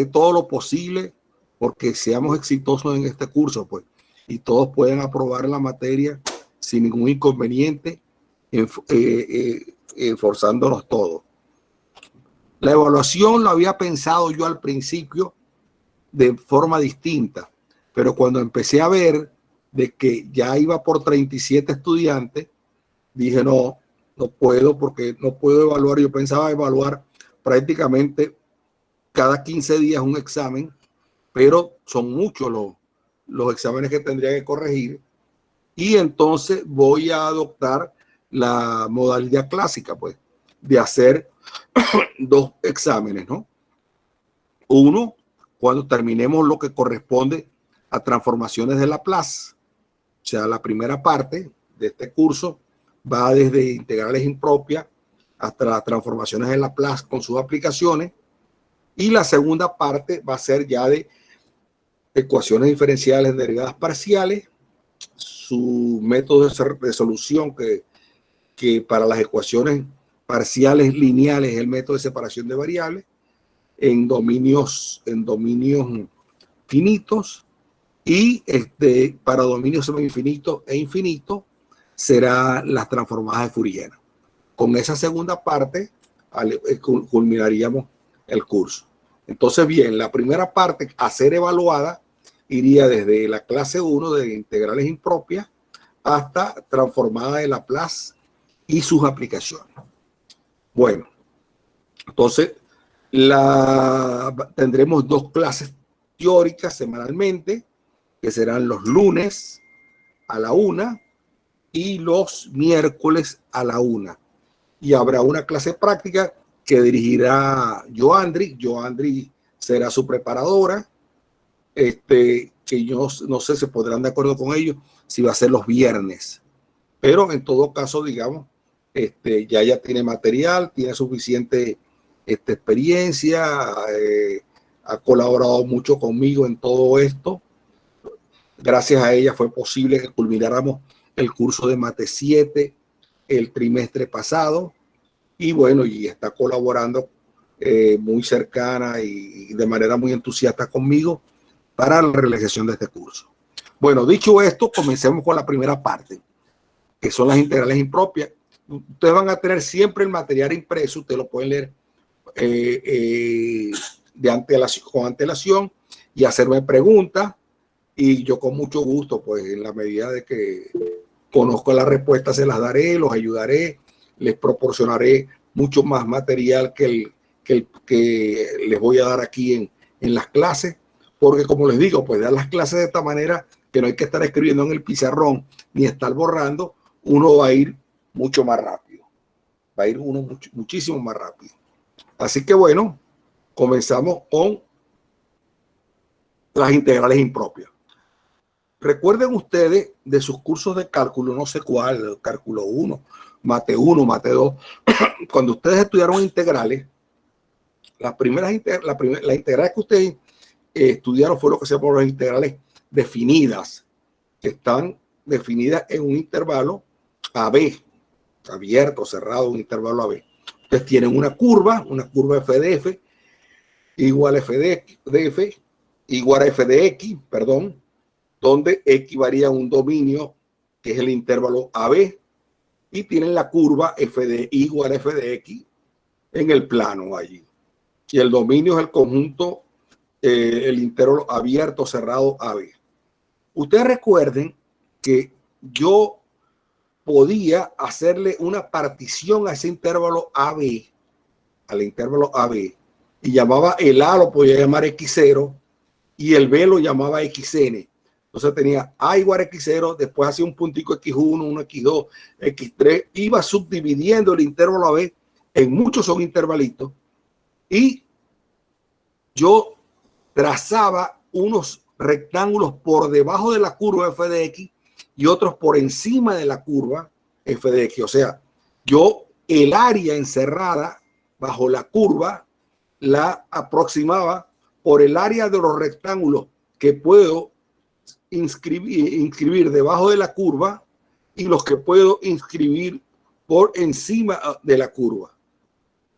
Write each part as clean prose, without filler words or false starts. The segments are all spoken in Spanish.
todo lo posible porque seamos exitosos en este curso, pues, y todos pueden aprobar la materia sin ningún inconveniente, esforzándonos todos. La evaluación lo había pensado yo al principio de forma distinta, pero cuando empecé a ver de que ya iba por 37 estudiantes, dije no puedo, porque no puedo evaluar. Yo pensaba evaluar prácticamente cada 15 días un examen, pero son muchos los exámenes que tendría que corregir, y entonces voy a adoptar la modalidad clásica, pues, de hacer 2 exámenes, ¿no? Uno, cuando terminemos lo que corresponde a transformaciones de Laplace, o sea, la primera parte de este curso va desde integrales impropias hasta las transformaciones de Laplace con sus aplicaciones, y la segunda parte va a ser ya de ecuaciones diferenciales en derivadas parciales, su método de solución que para las ecuaciones parciales lineales es el método de separación de variables en dominios finitos, y para dominios semi-infinitos e infinitos será las transformadas de Fourier. Con esa segunda parte culminaríamos el curso. Entonces, bien, la primera parte a ser evaluada iría desde la clase 1 de integrales impropias hasta transformada de Laplace y sus aplicaciones. Bueno, entonces tendremos 2 clases teóricas semanalmente, que serán los lunes a la 1 y los miércoles a la 1. Y habrá una clase práctica que dirigirá Joandri. Joandri será su preparadora, que yo no sé si podrán de acuerdo con ellos si va a ser los viernes, pero en todo caso, digamos, ya tiene material, tiene suficiente experiencia, ha colaborado mucho conmigo en todo esto. Gracias a ella fue posible que culmináramos el curso de Mate 7 el trimestre pasado, y bueno, y está colaborando muy cercana y de manera muy entusiasta conmigo para la realización de este curso. Bueno, dicho esto, comencemos con la primera parte, que son las integrales impropias. Ustedes van a tener siempre el material impreso, ustedes lo pueden leer con antelación y hacerme preguntas, y yo con mucho gusto, pues en la medida de que conozco las respuestas, se las daré, los ayudaré, les proporcionaré mucho más material que les voy a dar aquí en las clases, porque como les digo, pues dar las clases de esta manera que no hay que estar escribiendo en el pizarrón ni estar borrando, uno va a ir mucho más rápido, va a ir uno muchísimo más rápido. Así que bueno, comenzamos con las integrales impropias. Recuerden ustedes de sus cursos de cálculo, no sé cuál, cálculo 1, mate 2, cuando ustedes estudiaron integrales, las integrales que ustedes estudiaron fue lo que se llama las integrales definidas, que están definidas en un intervalo AB, abierto, cerrado, un intervalo AB. Ustedes tienen una curva f de f igual a f de f igual a f de x, perdón, donde x varía un dominio que es el intervalo AB, y tienen la curva f de y igual a f de x en el plano allí. Y el dominio es el conjunto, el intervalo abierto cerrado AB. Ustedes recuerden que yo podía hacerle una partición a ese intervalo AB, al intervalo AB, y llamaba el A, lo podía llamar X0, y el B lo llamaba XN. Entonces tenía A igual a X0, después hacía un puntico X1, uno X2, X3, iba subdividiendo el intervalo AB en muchos subintervalitos, y yo trazaba unos rectángulos por debajo de la curva f de x y otros por encima de la curva f de x. O sea, yo el área encerrada bajo la curva la aproximaba por el área de los rectángulos que puedo inscribir debajo de la curva y los que puedo inscribir por encima de la curva.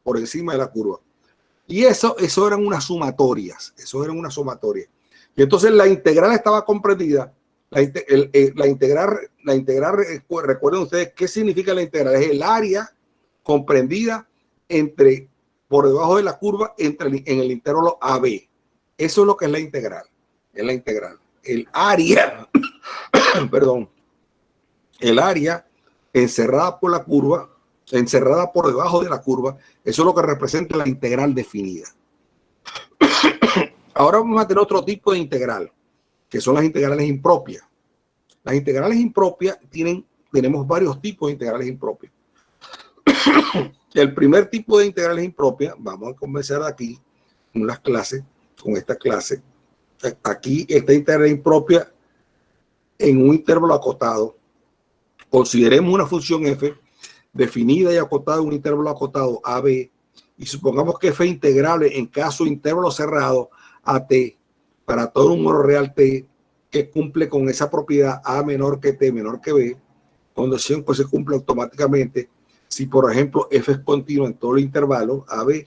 Por encima de la curva. Y eso eran unas sumatorias. Y entonces la integral estaba comprendida. La integral, recuerden ustedes qué significa la integral. Es el área comprendida por debajo de la curva en el intervalo AB. Eso es lo que es la integral. Es la integral. El área, perdón, el área encerrada por la curva, encerrada por debajo de la curva, eso es lo que representa la integral definida. Ahora vamos a tener otro tipo de integral, que son las integrales impropias. Las integrales impropias tenemos varios tipos de integrales impropias. El primer tipo de integrales impropias, vamos a comenzar aquí con las clases, con esta clase. Aquí esta integral impropia en un intervalo acotado. Consideremos una función f definida y acotada en un intervalo acotado AB y supongamos que f es integrable en caso de intervalo cerrado a t para todo número real t que cumple con esa propiedad a menor que t menor que b, condición pues se cumple automáticamente si por ejemplo f es continuo en todo el intervalo AB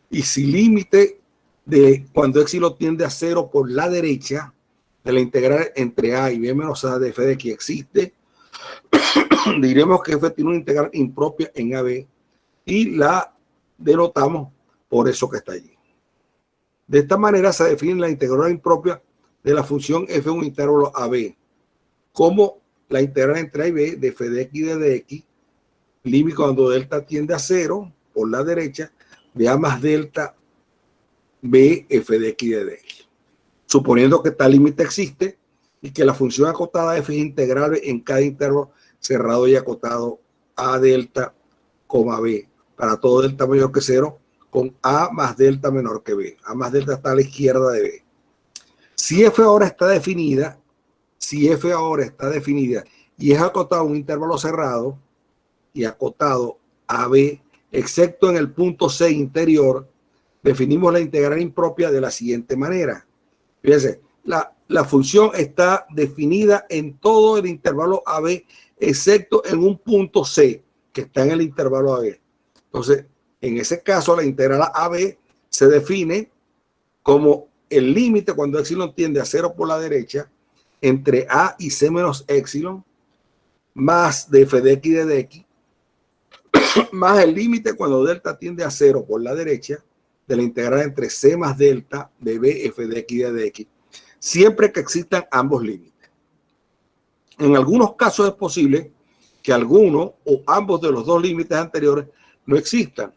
y si límite de cuando épsilon tiende a 0 por la derecha de la integral entre a y b menos a de f de x existe, diremos que f tiene una integral impropia en AB y la denotamos por eso que está allí. De esta manera se define la integral impropia de la función f en un intervalo AB como la integral entre a y b de f de x y de dx, límite cuando delta tiende a 0 por la derecha de a más delta b f de x y de dx. Suponiendo que tal límite existe y que la función acotada f es integrable en cada intervalo cerrado y acotado a delta, b, para todo delta mayor que 0, con a más delta menor que b. A más delta está a la izquierda de b. Si f ahora está definida y es acotado a un intervalo cerrado y acotado a b, excepto en el punto C interior, definimos la integral impropia de la siguiente manera. Fíjense, la función está definida en todo el intervalo AB, excepto en un punto C, que está en el intervalo AB. Entonces, en ese caso, la integral AB se define como el límite cuando épsilon tiende a 0 por la derecha, entre A y C menos épsilon, más de f de x y de dx, más el límite cuando delta tiende a 0 por la derecha, de la integral entre C más delta de b f de x y de dx, siempre que existan ambos límites. En algunos casos es posible que alguno o ambos de los dos límites anteriores no existan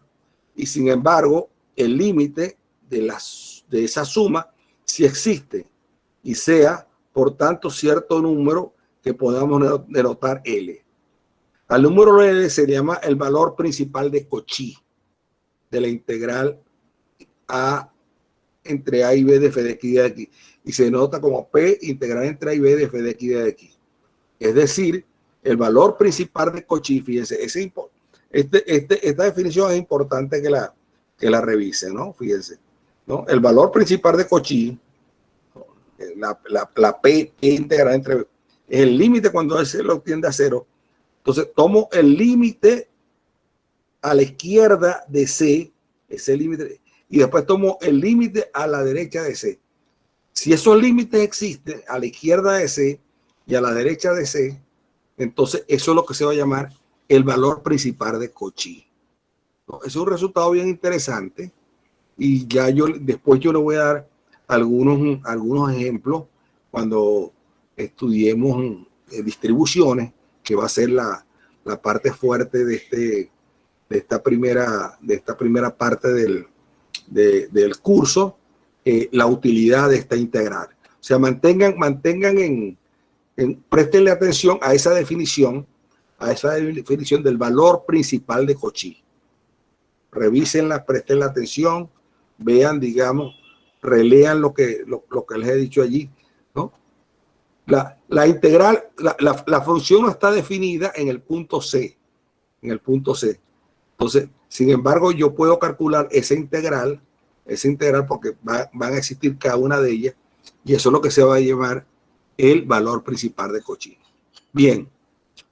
y sin embargo el límite de esa suma sí existe y sea por tanto cierto número que podamos denotar L. Al número L se llama el valor principal de Cauchy de la integral A entre A y B de f de x y de x y se denota como P integral entre A y B de f de x y de x. Es decir, el valor principal de Cauchy, fíjense, esta definición es importante que la revisen, ¿no? Fíjense, ¿no? El valor principal de Cauchy, la P integral entre B, es el límite cuando se lo tiende a 0. Entonces, tomo el límite a la izquierda de C, ese límite, y después tomo el límite a la derecha de C. Si esos límites existen a la izquierda de C y a la derecha de C, entonces eso es lo que se va a llamar el valor principal de Cauchy. Es un resultado bien interesante y ya después yo le voy a dar algunos ejemplos cuando estudiemos distribuciones, que va a ser la parte fuerte de esta primera parte del curso, la utilidad de esta integral. O sea, préstenle atención a esa definición del valor principal de Cauchy. Revísenla, presten la atención, vean, digamos, relean lo que les he dicho allí, ¿no? La integral, la función no está definida en el punto C, Entonces, sin embargo, yo puedo calcular esa integral porque van a existir cada una de ellas y eso es lo que se va a llamar el valor principal de Cauchy. Bien,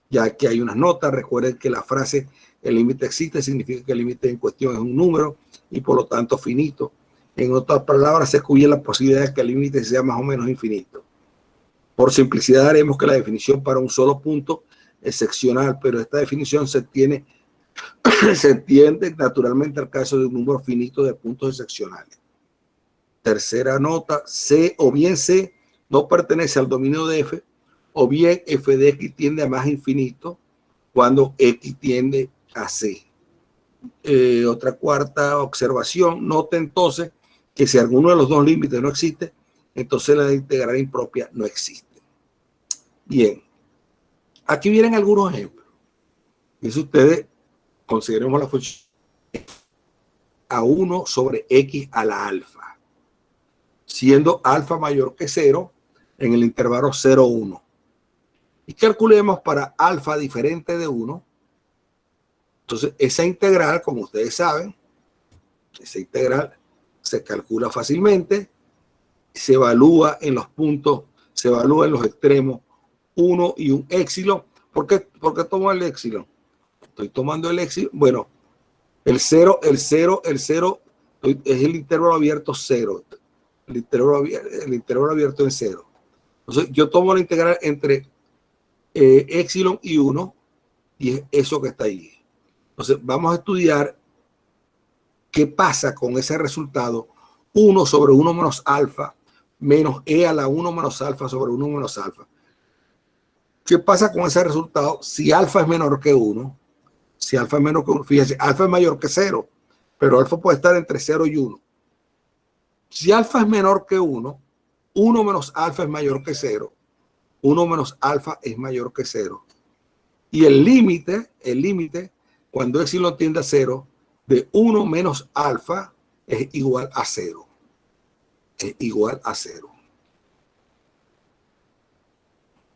ya que hay unas notas, recuerden que la frase el límite existe significa que el límite en cuestión es un número y por lo tanto finito. En otras palabras, se excluye la posibilidad de que el límite sea más o menos infinito. Por simplicidad haremos que la definición para un solo punto es seccional, pero esta definición se entiende naturalmente al caso de un número finito de puntos seccionales. Tercera nota, C o bien C no pertenece al dominio de F, o bien f de x tiende a más infinito cuando x tiende a C. Otra cuarta observación, note entonces que si alguno de los dos límites no existe, entonces la integral impropia no existe. Bien, aquí vienen algunos ejemplos. Y si ustedes consideremos la función a 1 sobre x a la alfa, siendo alfa mayor que 0 en el intervalo 0, 1. Y calculemos para alfa diferente de 1. Entonces, esa integral, como ustedes saben, esa integral se calcula fácilmente, se evalúa en los puntos, se evalúa en los extremos 1 y un éxilo. ¿Por qué tomo el éxilo? Estoy tomando el éxilo. Bueno, el 0 es el intervalo abierto 0. El intervalo abierto en 0. Entonces, yo tomo la integral entre éxilo y 1, y es eso que está ahí. Entonces, vamos a estudiar qué pasa con ese resultado 1 sobre 1 menos alfa menos e a la 1 menos alfa sobre 1 menos alfa. ¿Qué pasa con ese resultado si alfa es menor que 1? Si alfa es menor que 1, fíjense, alfa es mayor que 0, pero alfa puede estar entre 0 y 1. Si alfa es menor que 1, 1 menos alfa es mayor que 0. 1 menos alfa es mayor que 0. Y el límite, cuando éxilo tiende a 0, de 1 menos alfa es igual a 0. Es igual a 0.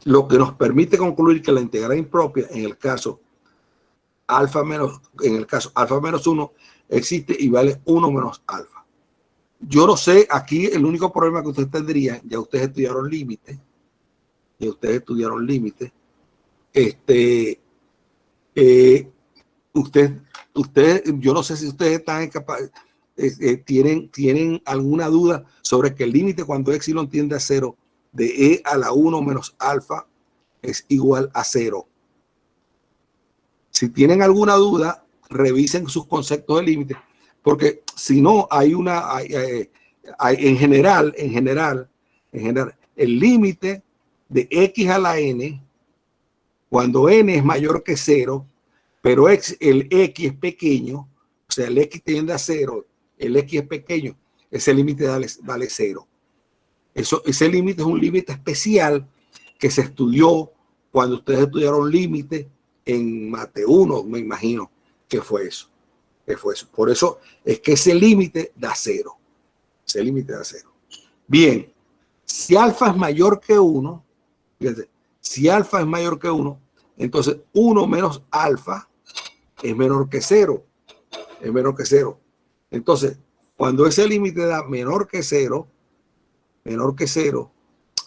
Lo que nos permite concluir que la integral impropia en el caso alfa menos 1 existe y vale 1 menos alfa. Yo no sé, aquí el único problema que ustedes tendrían, ya ustedes estudiaron límite, yo no sé si ustedes están capaces, tienen alguna duda sobre que el límite cuando éxilo tiende a 0 de e a la 1 menos alfa es igual a 0. Si tienen alguna duda, revisen sus conceptos de límite, porque si no, en general, el límite de x a la n, cuando n es mayor que 0, pero el x es pequeño, o sea, el x tiende a 0, el x es pequeño, ese límite vale 0. Ese límite es un límite especial que se estudió cuando ustedes estudiaron límite en Mate 1, me imagino que fue eso. Por eso es que ese límite da 0. Ese límite da 0. Bien, si alfa es mayor que 1, fíjense, si alfa es mayor que 1, entonces 1 menos alfa es menor que 0. Es menor que 0. Entonces, cuando ese límite da menor que 0,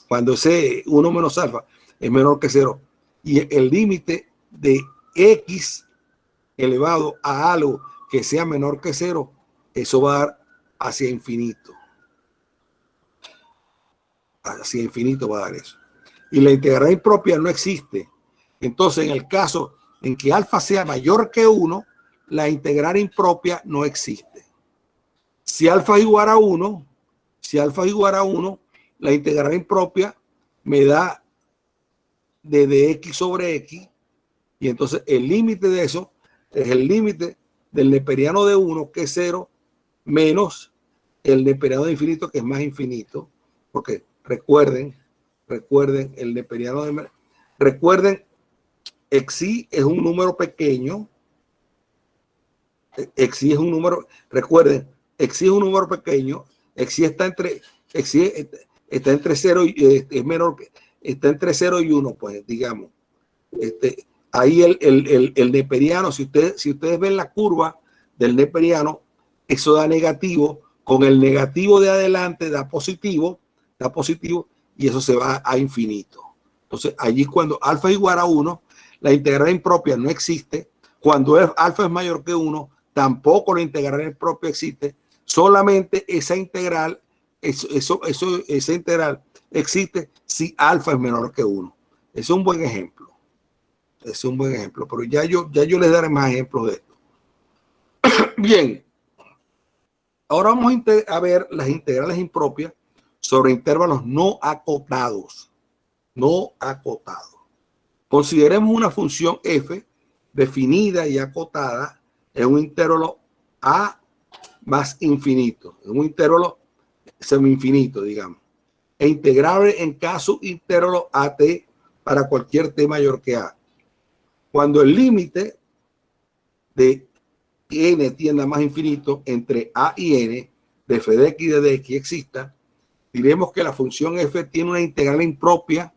cuando ese 1 menos alfa es menor que 0, y el límite de x elevado a algo que sea menor que 0, eso va a dar hacia infinito. Hacia infinito va a dar eso. Y la integral impropia no existe. Entonces, en el caso en que alfa sea mayor que 1, la integral impropia no existe. Si alfa es igual a 1, la integral impropia me da de x sobre x, y entonces el límite de eso es el límite del neperiano de 1, que es 0, menos el neperiano de infinito, que es más infinito, porque recuerden el neperiano de... Recuerden, xi es un número pequeño, xi es un número, recuerden, xi es un número pequeño, xi está entre 0 y es menor, está entre 0 y 1, pues digamos. Ahí el neperiano, si ustedes ven la curva del neperiano, eso da negativo, con el negativo de adelante da positivo, y eso se va a infinito. Entonces, allí cuando alfa es igual a 1, la integral impropia no existe. Cuando alfa es mayor que 1, tampoco la integral impropia existe. Solamente esa integral, esa integral existe si alfa es menor que 1. Es un buen ejemplo. Es un buen ejemplo, pero ya yo les daré más ejemplos de esto. Bien, ahora vamos a ver las integrales impropias sobre intervalos no acotados. No acotados. Consideremos una función f definida y acotada en un intervalo a más infinito, en un intervalo semi-infinito, digamos, e integrable en caso intervalo at para cualquier t mayor que a. Cuando el límite de n tienda a más infinito entre a y n de f de x y de dx exista, diremos que la función f tiene una integral impropia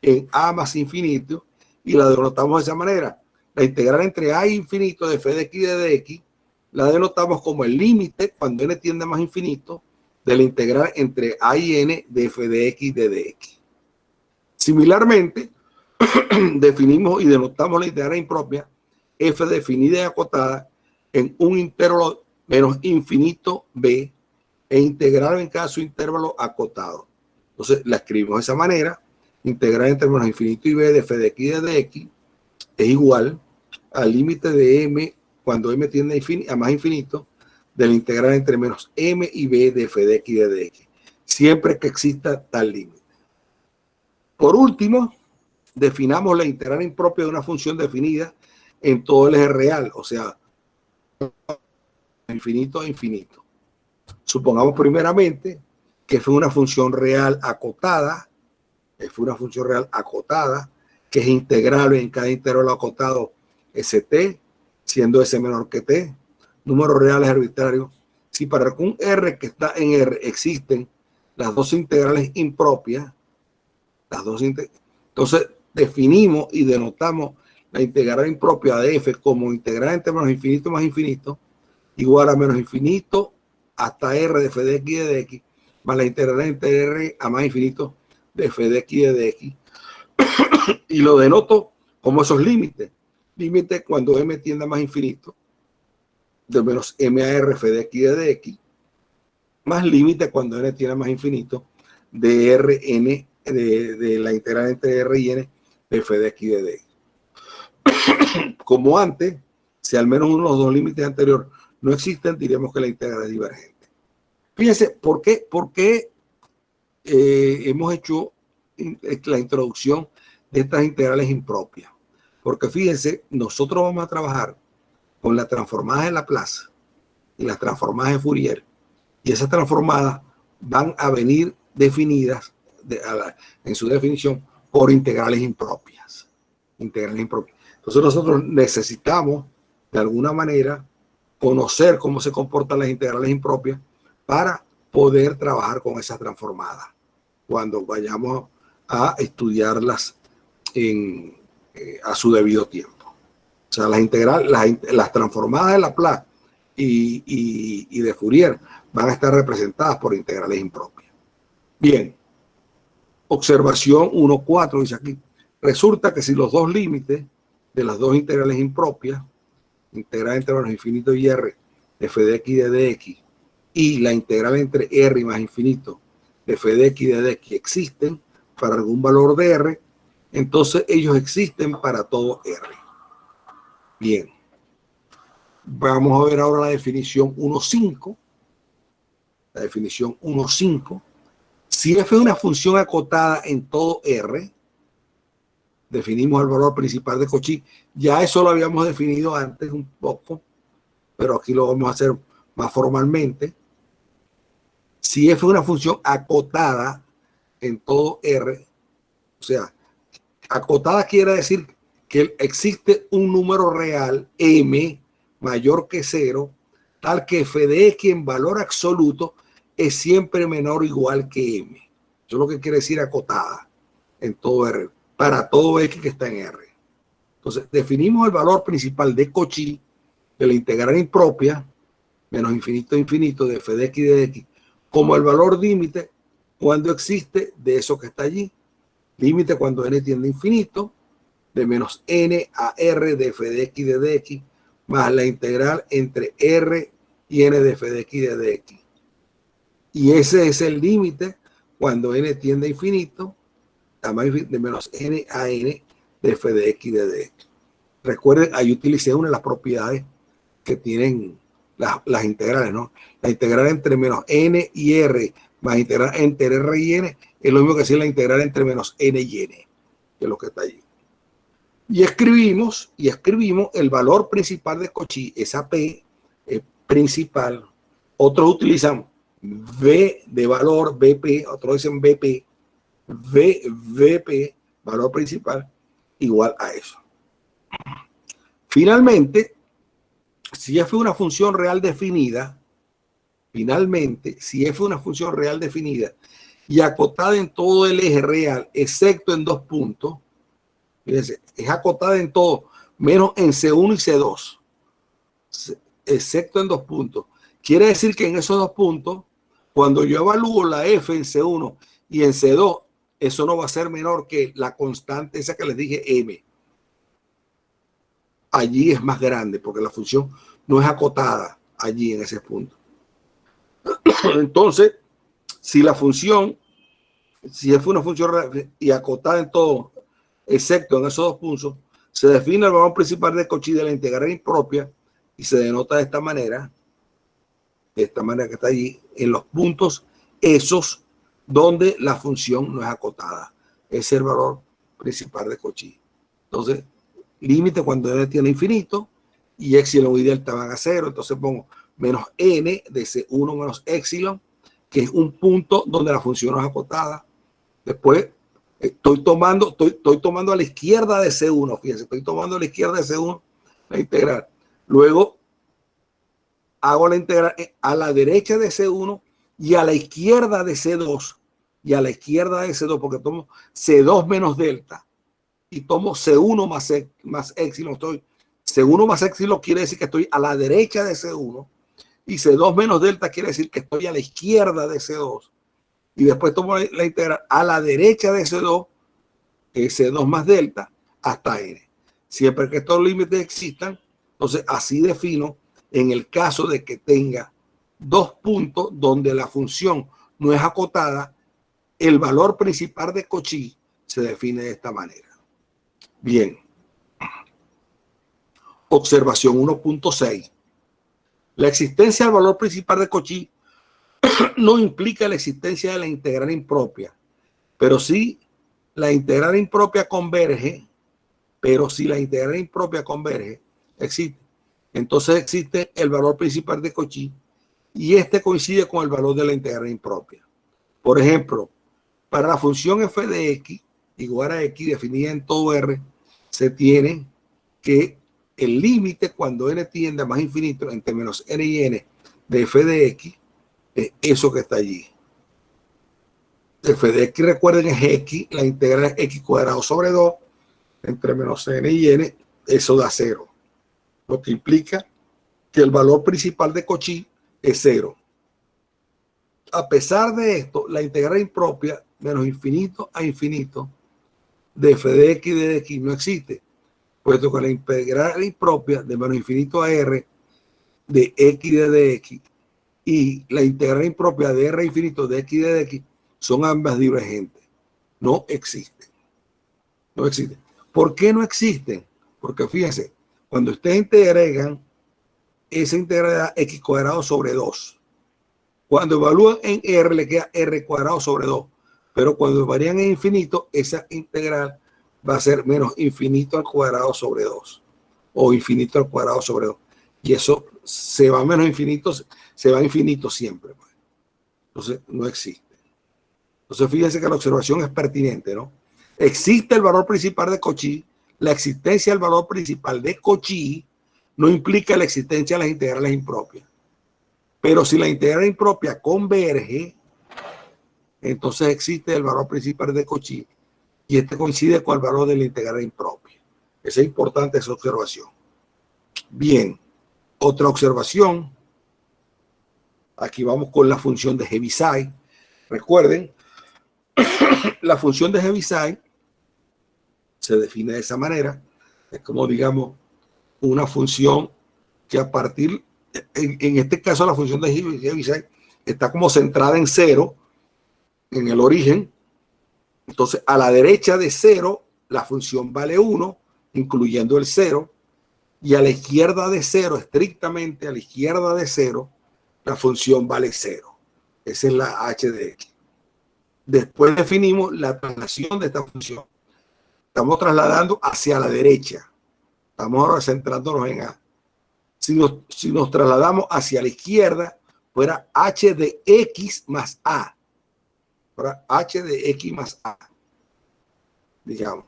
en a más infinito y la denotamos de esa manera. La integral entre a y infinito de f de x y de dx la denotamos como el límite cuando n tiende a más infinito de la integral entre a y n de f de x y de dx. Similarmente, definimos y denotamos la integral impropia f definida y acotada en un intervalo menos infinito b e integral en caso intervalo acotado. Entonces la escribimos de esa manera: integral entre menos infinito y b de f de x y de dx es igual al límite de m cuando m tiende a más infinito de la integral entre menos m y b de f de x y de dx, siempre que exista tal límite. Por último, definamos la integral impropia de una función definida en todo el eje real, o sea, infinito a infinito. Supongamos primeramente que fue una función real acotada, que es integrable en cada intervalo acotado st, siendo s menor que t, números reales arbitrarios. Si para algún r que está en R existen las dos integrales impropias, entonces definimos y denotamos la integral impropia de f como integral entre menos infinito más infinito igual a menos infinito hasta r de f de x y de dx más la integral entre r a más infinito de f de x y de dx, y lo denoto como esos límites. Límite cuando m tiende a más infinito de menos m a r f de x y de dx, más límite cuando n tiende a más infinito de rn de la integral entre r y n de f de x y de dx. Como antes, si al menos uno de los dos límites anteriores no existen, diremos que la integral es divergente. Fíjense, ¿por qué hemos hecho la introducción de estas integrales impropias? Porque fíjense, nosotros vamos a trabajar con las transformadas de Laplace y las transformadas de Fourier, y esas transformadas van a venir definidas en su definición por integrales impropias. Entonces nosotros necesitamos de alguna manera conocer cómo se comportan las integrales impropias para poder trabajar con esas transformadas cuando vayamos a estudiarlas a su debido tiempo. O sea, las transformadas de Laplace y de Fourier van a estar representadas por integrales impropias. Bien, observación 1.4 dice aquí: resulta que si los dos límites de las dos integrales impropias, integral entre menos infinito y r de f de x y de dx, y la integral entre r y más infinito de f de x y de dx existen para algún valor de r, entonces ellos existen para todo r. Bien, vamos a ver ahora la definición 1.5. La definición 1.5: si f es una función acotada en todo r, definimos el valor principal de Cauchy. Ya eso lo habíamos definido antes un poco, pero aquí lo vamos a hacer más formalmente. Si f es una función acotada en todo r, o sea, acotada quiere decir que existe un número real m mayor que 0, tal que f de x en valor absoluto es siempre menor o igual que m. Eso es lo que quiere decir acotada en todo r, para todo x que está en r. Entonces definimos el valor principal de Cauchy de la integral impropia menos infinito a infinito de f de x y de x como el valor límite cuando existe de eso que está allí. Límite cuando n tiende a infinito de menos n a r de f de x y de dx más la integral entre R y N de f de x y de dx. Y ese es el límite cuando N tiende a infinito, a más de menos N a N de f de x y de dx. Recuerden, ahí utilicé una de las propiedades que tienen las integrales, ¿no? La integral entre menos N y R más integral entre R y N es lo mismo que decir la integral entre menos N y N, que es lo que está allí. Y escribimos el valor principal de Cauchy, esa P principal. Otros utilizan V de valor, BP, otros dicen BP, VP, valor principal, igual a eso. Finalmente, si f es una función real definida, y acotada en todo el eje real, excepto en dos puntos, fíjense, es acotada en todo, menos en C1 y C2, excepto en dos puntos. Quiere decir que en esos dos puntos, cuando yo evalúo la f en C1 y en C2, eso no va a ser menor que la constante esa que les dije, m. Allí es más grande porque la función no es acotada allí en ese punto. Entonces, si es una función real y acotada en todo, excepto en esos dos puntos, se define el valor principal de Cauchy de la integral impropia y se denota de esta manera que está allí, en los puntos esos donde la función no es acotada. Ese es el valor principal de Cauchy. Entonces, límite cuando n tiene infinito y epsilon y delta van a cero. Entonces pongo menos n de C1 menos epsilon, que es un punto donde la función no es acotada. Después estoy tomando a la izquierda de C1, fíjense, estoy tomando a la izquierda de C1 la integral. Luego hago la integral a la derecha de C1 y a la izquierda de C2. Y a la izquierda de C2, porque tomo C2 menos delta y tomo C1 más epsilon. C1 más epsilon quiere decir que estoy a la derecha de C1 y C2 menos delta quiere decir que estoy a la izquierda de C2. Y después tomo la integral a la derecha de C2, C2 más delta, hasta N. Siempre que estos límites existan, entonces así defino en el caso de que tenga dos puntos donde la función no es acotada, el valor principal de Cauchy se define de esta manera. Bien. Observación 1.6. La existencia del valor principal de Cauchy no implica la existencia de la integral impropia, pero si la integral impropia converge, existe. Entonces existe el valor principal de Cauchy y este coincide con el valor de la integral impropia. Por ejemplo, para la función f de x igual a x definida en todo R, se tiene que el límite cuando n tiende a más infinito entre menos n y n de f de x es eso que está allí. F de x, recuerden, es x, la integral es x cuadrado sobre 2 entre menos n y n, eso da 0. Lo que implica que el valor principal de Cauchy es 0. A pesar de esto, la integral impropia menos infinito a infinito de f de x y de x no existe, puesto que la integral impropia de menos infinito a r de x y de dx y la integral impropia de r infinito de x y de dx son ambas divergentes. No existen. No existen. ¿Por qué no existen? Porque fíjense, cuando ustedes integran, esa integral da x cuadrado sobre 2. Cuando evalúan en r, le queda r cuadrado sobre 2. Pero cuando varían en infinito, esa integral va a ser menos infinito al cuadrado sobre 2. O infinito al cuadrado sobre 2. Y eso se va a menos infinito, se va a infinito siempre. Entonces, no existe. Entonces, fíjense que la observación es pertinente, ¿no? Existe el valor principal de Cauchy. La existencia del valor principal de Cauchy no implica la existencia de las integrales impropias. Pero si la integral impropia converge, entonces existe el valor principal de Cauchy y este coincide con el valor de la integral impropia. Es importante esa observación. Bien, otra observación. Aquí vamos con la función de Heaviside. Recuerden, la función de Heaviside se define de esa manera. Es como, digamos, una función que a partir, en este caso la función de Heaviside está como centrada en 0, en el origen. Entonces a la derecha de 0 la función vale 1, incluyendo el 0, y a la izquierda de 0, estrictamente a la izquierda de 0, la función vale 0. Esa es la h de x. Después definimos la traslación de esta función. Estamos trasladando hacia la derecha. Estamos ahora centrándonos en A. Si nos trasladamos hacia la izquierda, fuera h de x más A. Fuera h de x más A. Digamos.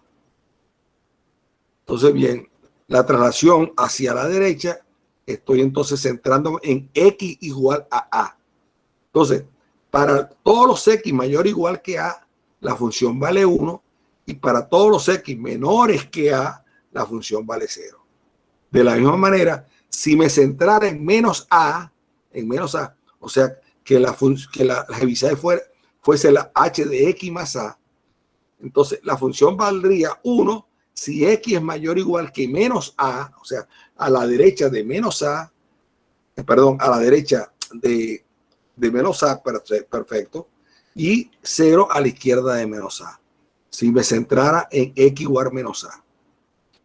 Entonces, bien, la traslación hacia la derecha, estoy entonces centrándome en x igual a A. Entonces, para todos los x mayor o igual que A, la función vale 1, y para todos los x menores que A, la función vale 0. De la misma manera, si me centrara en menos A, o sea, que la Heaviside fuese la h de x más A, entonces la función valdría 1 si x es mayor o igual que menos A, o sea, a la derecha de menos A, perdón, a la derecha de menos A, perfecto, y 0 a la izquierda de menos A. Si me centrara en x igual a menos A.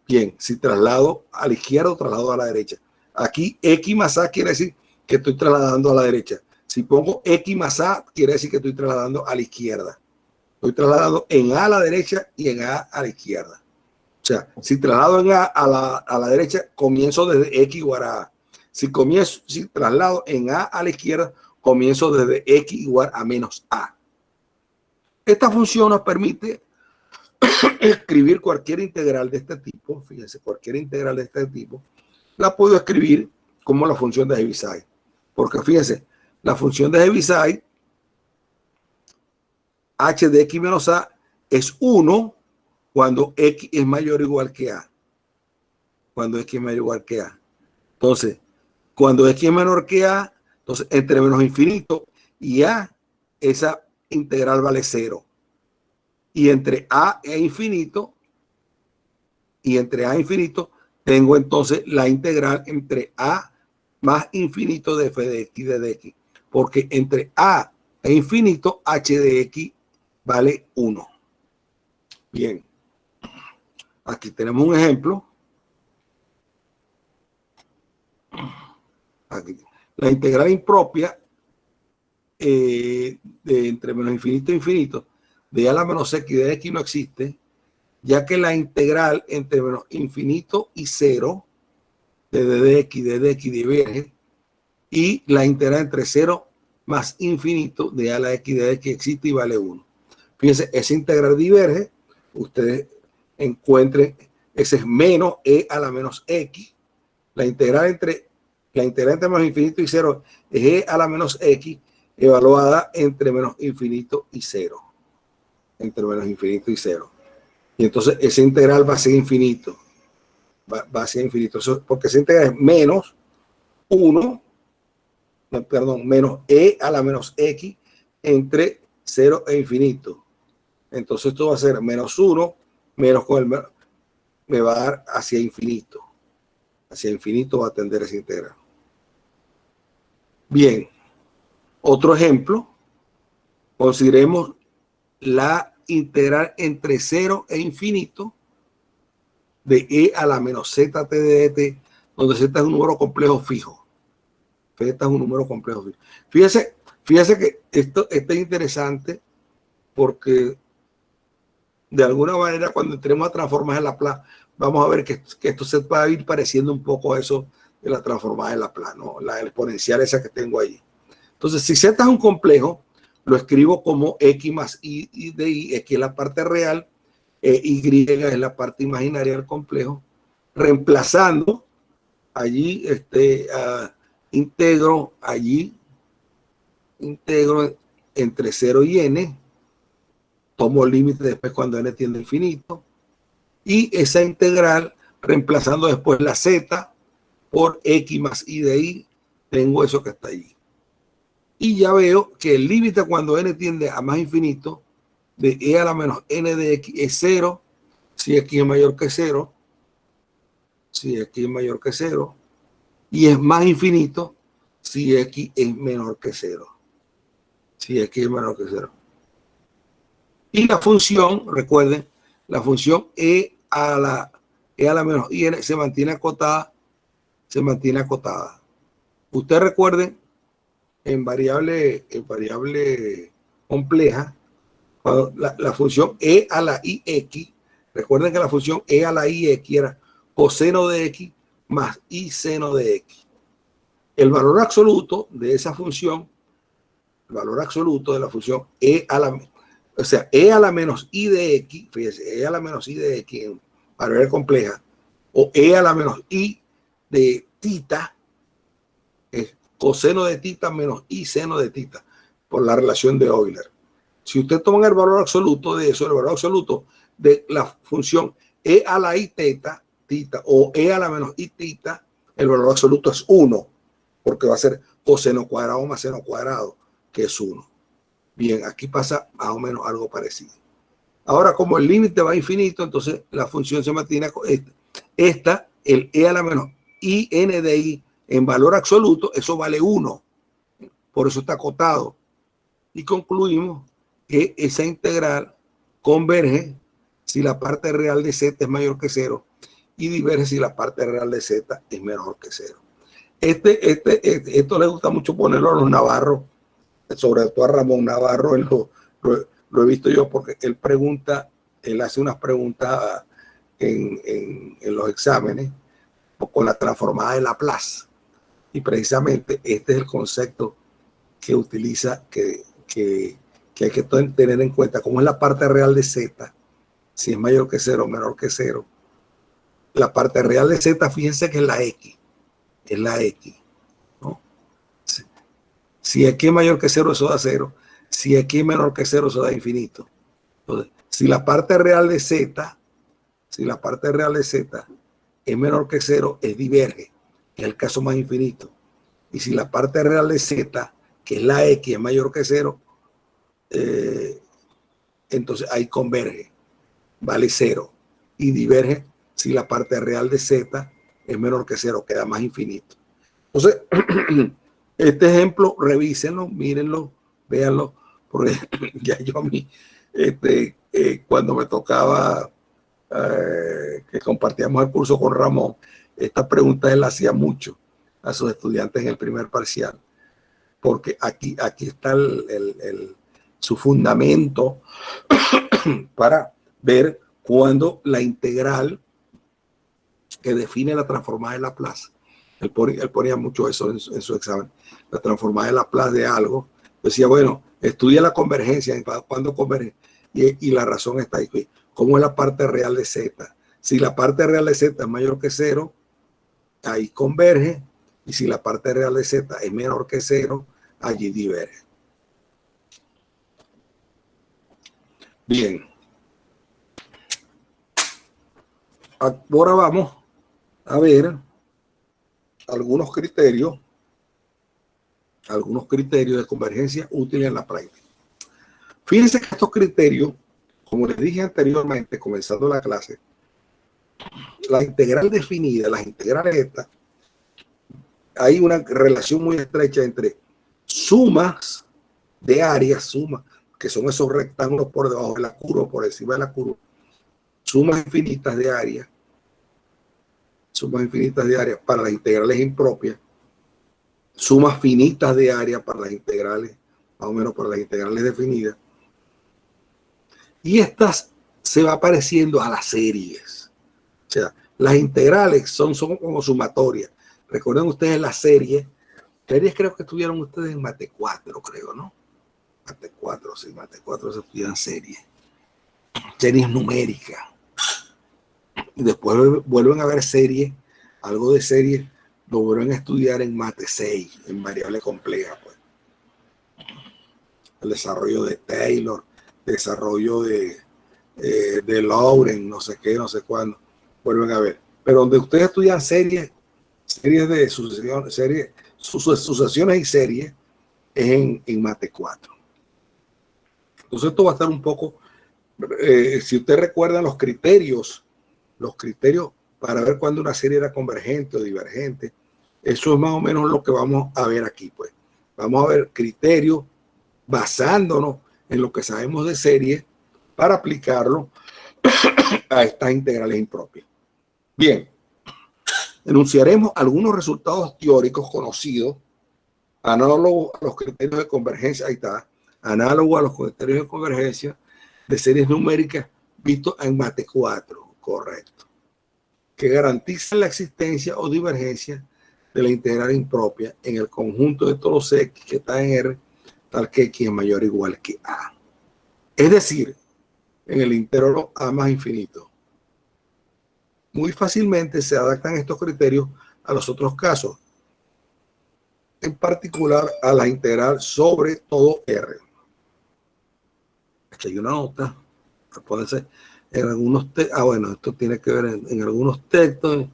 Bien, si traslado a la izquierda o traslado a la derecha. Aquí x más A quiere decir que estoy trasladando a la derecha. Si pongo x más A, quiere decir que estoy trasladando a la izquierda. Estoy trasladando en A a la derecha y en A a la izquierda. O sea, si traslado en A a la derecha, comienzo desde x igual a A. Si traslado en A a la izquierda, comienzo desde x igual a menos A. Esta función nos permite escribir cualquier integral de este tipo. Fíjense, cualquier integral de este tipo la puedo escribir como la función de Heaviside. Porque fíjense, la función de Heaviside, h de x menos A, es 1 cuando x es mayor o igual que A. Cuando x es mayor o igual que A. Entonces, cuando x es menor que A, entonces entre menos infinito y A, esa integral vale 0. Y entre A e infinito, tengo entonces la integral entre A más infinito de f de x y de dx. Porque entre A e infinito, h de x vale 1. Bien. Aquí tenemos un ejemplo. Aquí. La integral impropia de entre menos infinito e infinito de a la menos x de x no existe, ya que la integral entre menos infinito y 0 de dx diverge, y la integral entre 0 más infinito de a la x de x existe y vale 1. Fíjense, esa integral diverge, ustedes encuentren, ese es menos e a la menos x. La integral entre menos infinito y 0 es e a la menos x, evaluada entre menos infinito y 0. Entre menos infinito y 0. Y entonces esa integral va a ser infinito. Va a ser infinito. Eso, porque esa integral es menos 1, perdón, menos e a la menos x entre 0 e infinito. Entonces esto va a ser menos 1, menos con el menos, me va a dar hacia infinito. Hacia infinito va a tender esa integral. Bien. Otro ejemplo. Consideremos la integral entre 0 e infinito de e a la menos zt de dt, donde z es un número complejo fijo. Z es un número complejo fijo. Fíjese que esto es interesante porque de alguna manera cuando entremos a transformar en Laplace, vamos a ver que esto se va a ir pareciendo un poco a eso de la transformada en Laplace, ¿no? La exponencial esa que tengo ahí. Entonces, si z es un complejo, lo escribo como x más y de y, x es la parte real, y es la parte imaginaria del complejo, reemplazando allí, integro entre 0 y n, tomo el límite después cuando n tiende a infinito, y esa integral, reemplazando después la z por x más y de y, tengo eso que está allí. Y ya veo que el límite cuando n tiende a más infinito de e a la menos n de x es 0, si x es mayor que 0, si x es mayor que 0, y es más infinito si x es menor que 0. Si x es menor que 0. Y la función, recuerden, la función e a la menos i n se mantiene acotada. Ustedes recuerden, en variable compleja, cuando la función e a la ix, recuerden que la función e a la ix era coseno de x más i seno de x. El valor absoluto de esa función, el valor absoluto de la función e a la, o sea, e a la menos i de x, fíjense, e a la menos i de x en variable compleja, o e a la menos i de tita, es coseno de tita menos i seno de tita, por la relación de Euler. Si usted toma el valor absoluto de eso, el valor absoluto de la función e a la i teta, o e a la menos i tita, el valor absoluto es 1, porque va a ser coseno cuadrado más seno cuadrado, que es 1. Bien, aquí pasa más o menos algo parecido. Ahora, como el límite va a infinito, entonces la función se mantiene con esta, el e a la menos i n de i en valor absoluto, eso vale 1. Por eso está acotado. Y concluimos que esa integral converge si la parte real de z es mayor que 0 y diverge si la parte real de z es menor que 0. Esto le gusta mucho ponerlo a los navarros, sobre todo a Ramón Navarro. Lo he visto yo porque él hace unas preguntas en los exámenes con la transformada de Laplace. Y precisamente este es el concepto que utiliza, que hay que tener en cuenta, como es la parte real de z, si es mayor que 0 o menor que 0. La parte real de z, fíjense que es la x, ¿no? Si x es mayor que 0, eso da 0. Si x es menor que 0, eso da infinito. Entonces, si la parte real de z es menor que 0, es diverge, que es el caso más infinito. Y si la parte real de z, que es la x, es mayor que 0, entonces ahí converge, vale 0. Y diverge si la parte real de z es menor que 0, queda más infinito. Entonces, este ejemplo, revísenlo, mírenlo, véanlo, porque ya yo a mí, cuando me tocaba que compartíamos el curso con Ramón, esta pregunta él hacía mucho a sus estudiantes en el primer parcial, porque aquí está su fundamento para ver cuándo la integral que define la transformada de Laplace, él ponía mucho eso en su examen, la transformada de Laplace de algo, decía, bueno, estudia la convergencia, cuándo converge, y la razón está ahí, ¿cómo es la parte real de z? Si la parte real de z es mayor que 0, ahí converge, y si la parte real de z es menor que 0, allí diverge. Bien. Ahora vamos a ver algunos criterios de convergencia útiles en la práctica. Fíjense que estos criterios, como les dije anteriormente, comenzando la clase, la integral definida, las integrales estas, hay una relación muy estrecha entre sumas de áreas, que son esos rectángulos por debajo de la curva, por encima de la curva, sumas infinitas de áreas para las integrales impropias, sumas finitas de área para las integrales, más o menos para las integrales definidas. Y estas se va pareciendo a las series. O sea, las integrales son como sumatorias. Recuerden ustedes las series creo que estudiaron ustedes en Mate 4, creo, ¿no? Mate 4, sí, Mate 4 se estudian series numéricas. Y después vuelven a ver series, algo de series, lo vuelven a estudiar en Mate 6, en variable compleja, pues. El desarrollo de Taylor, desarrollo de Lorentz, no sé qué, no sé cuándo, vuelven a ver. Pero donde ustedes estudian series de sucesiones y series, es en Mate 4. Entonces esto va a estar un poco, si ustedes recuerdan los criterios para ver cuándo una serie era convergente o divergente, Eso es más o menos lo que vamos a ver aquí, pues. Vamos a ver criterios basándonos en lo que sabemos de serie para aplicarlo a estas integrales impropias. Bien, enunciaremos algunos resultados teóricos conocidos, análogos a los criterios de convergencia, ahí está, análogo a los criterios de convergencia de series numéricas vistos en Mate 4, correcto, que garantizan la existencia o divergencia de la integral impropia en el conjunto de todos los x que está en R, tal que x es mayor o igual que a. Es decir, en el intervalo a más infinito. Muy fácilmente se adaptan estos criterios a los otros casos, en particular a la integral sobre todo R. Aquí hay una nota, puede ser en algunos textos, bueno, esto tiene que ver en algunos textos,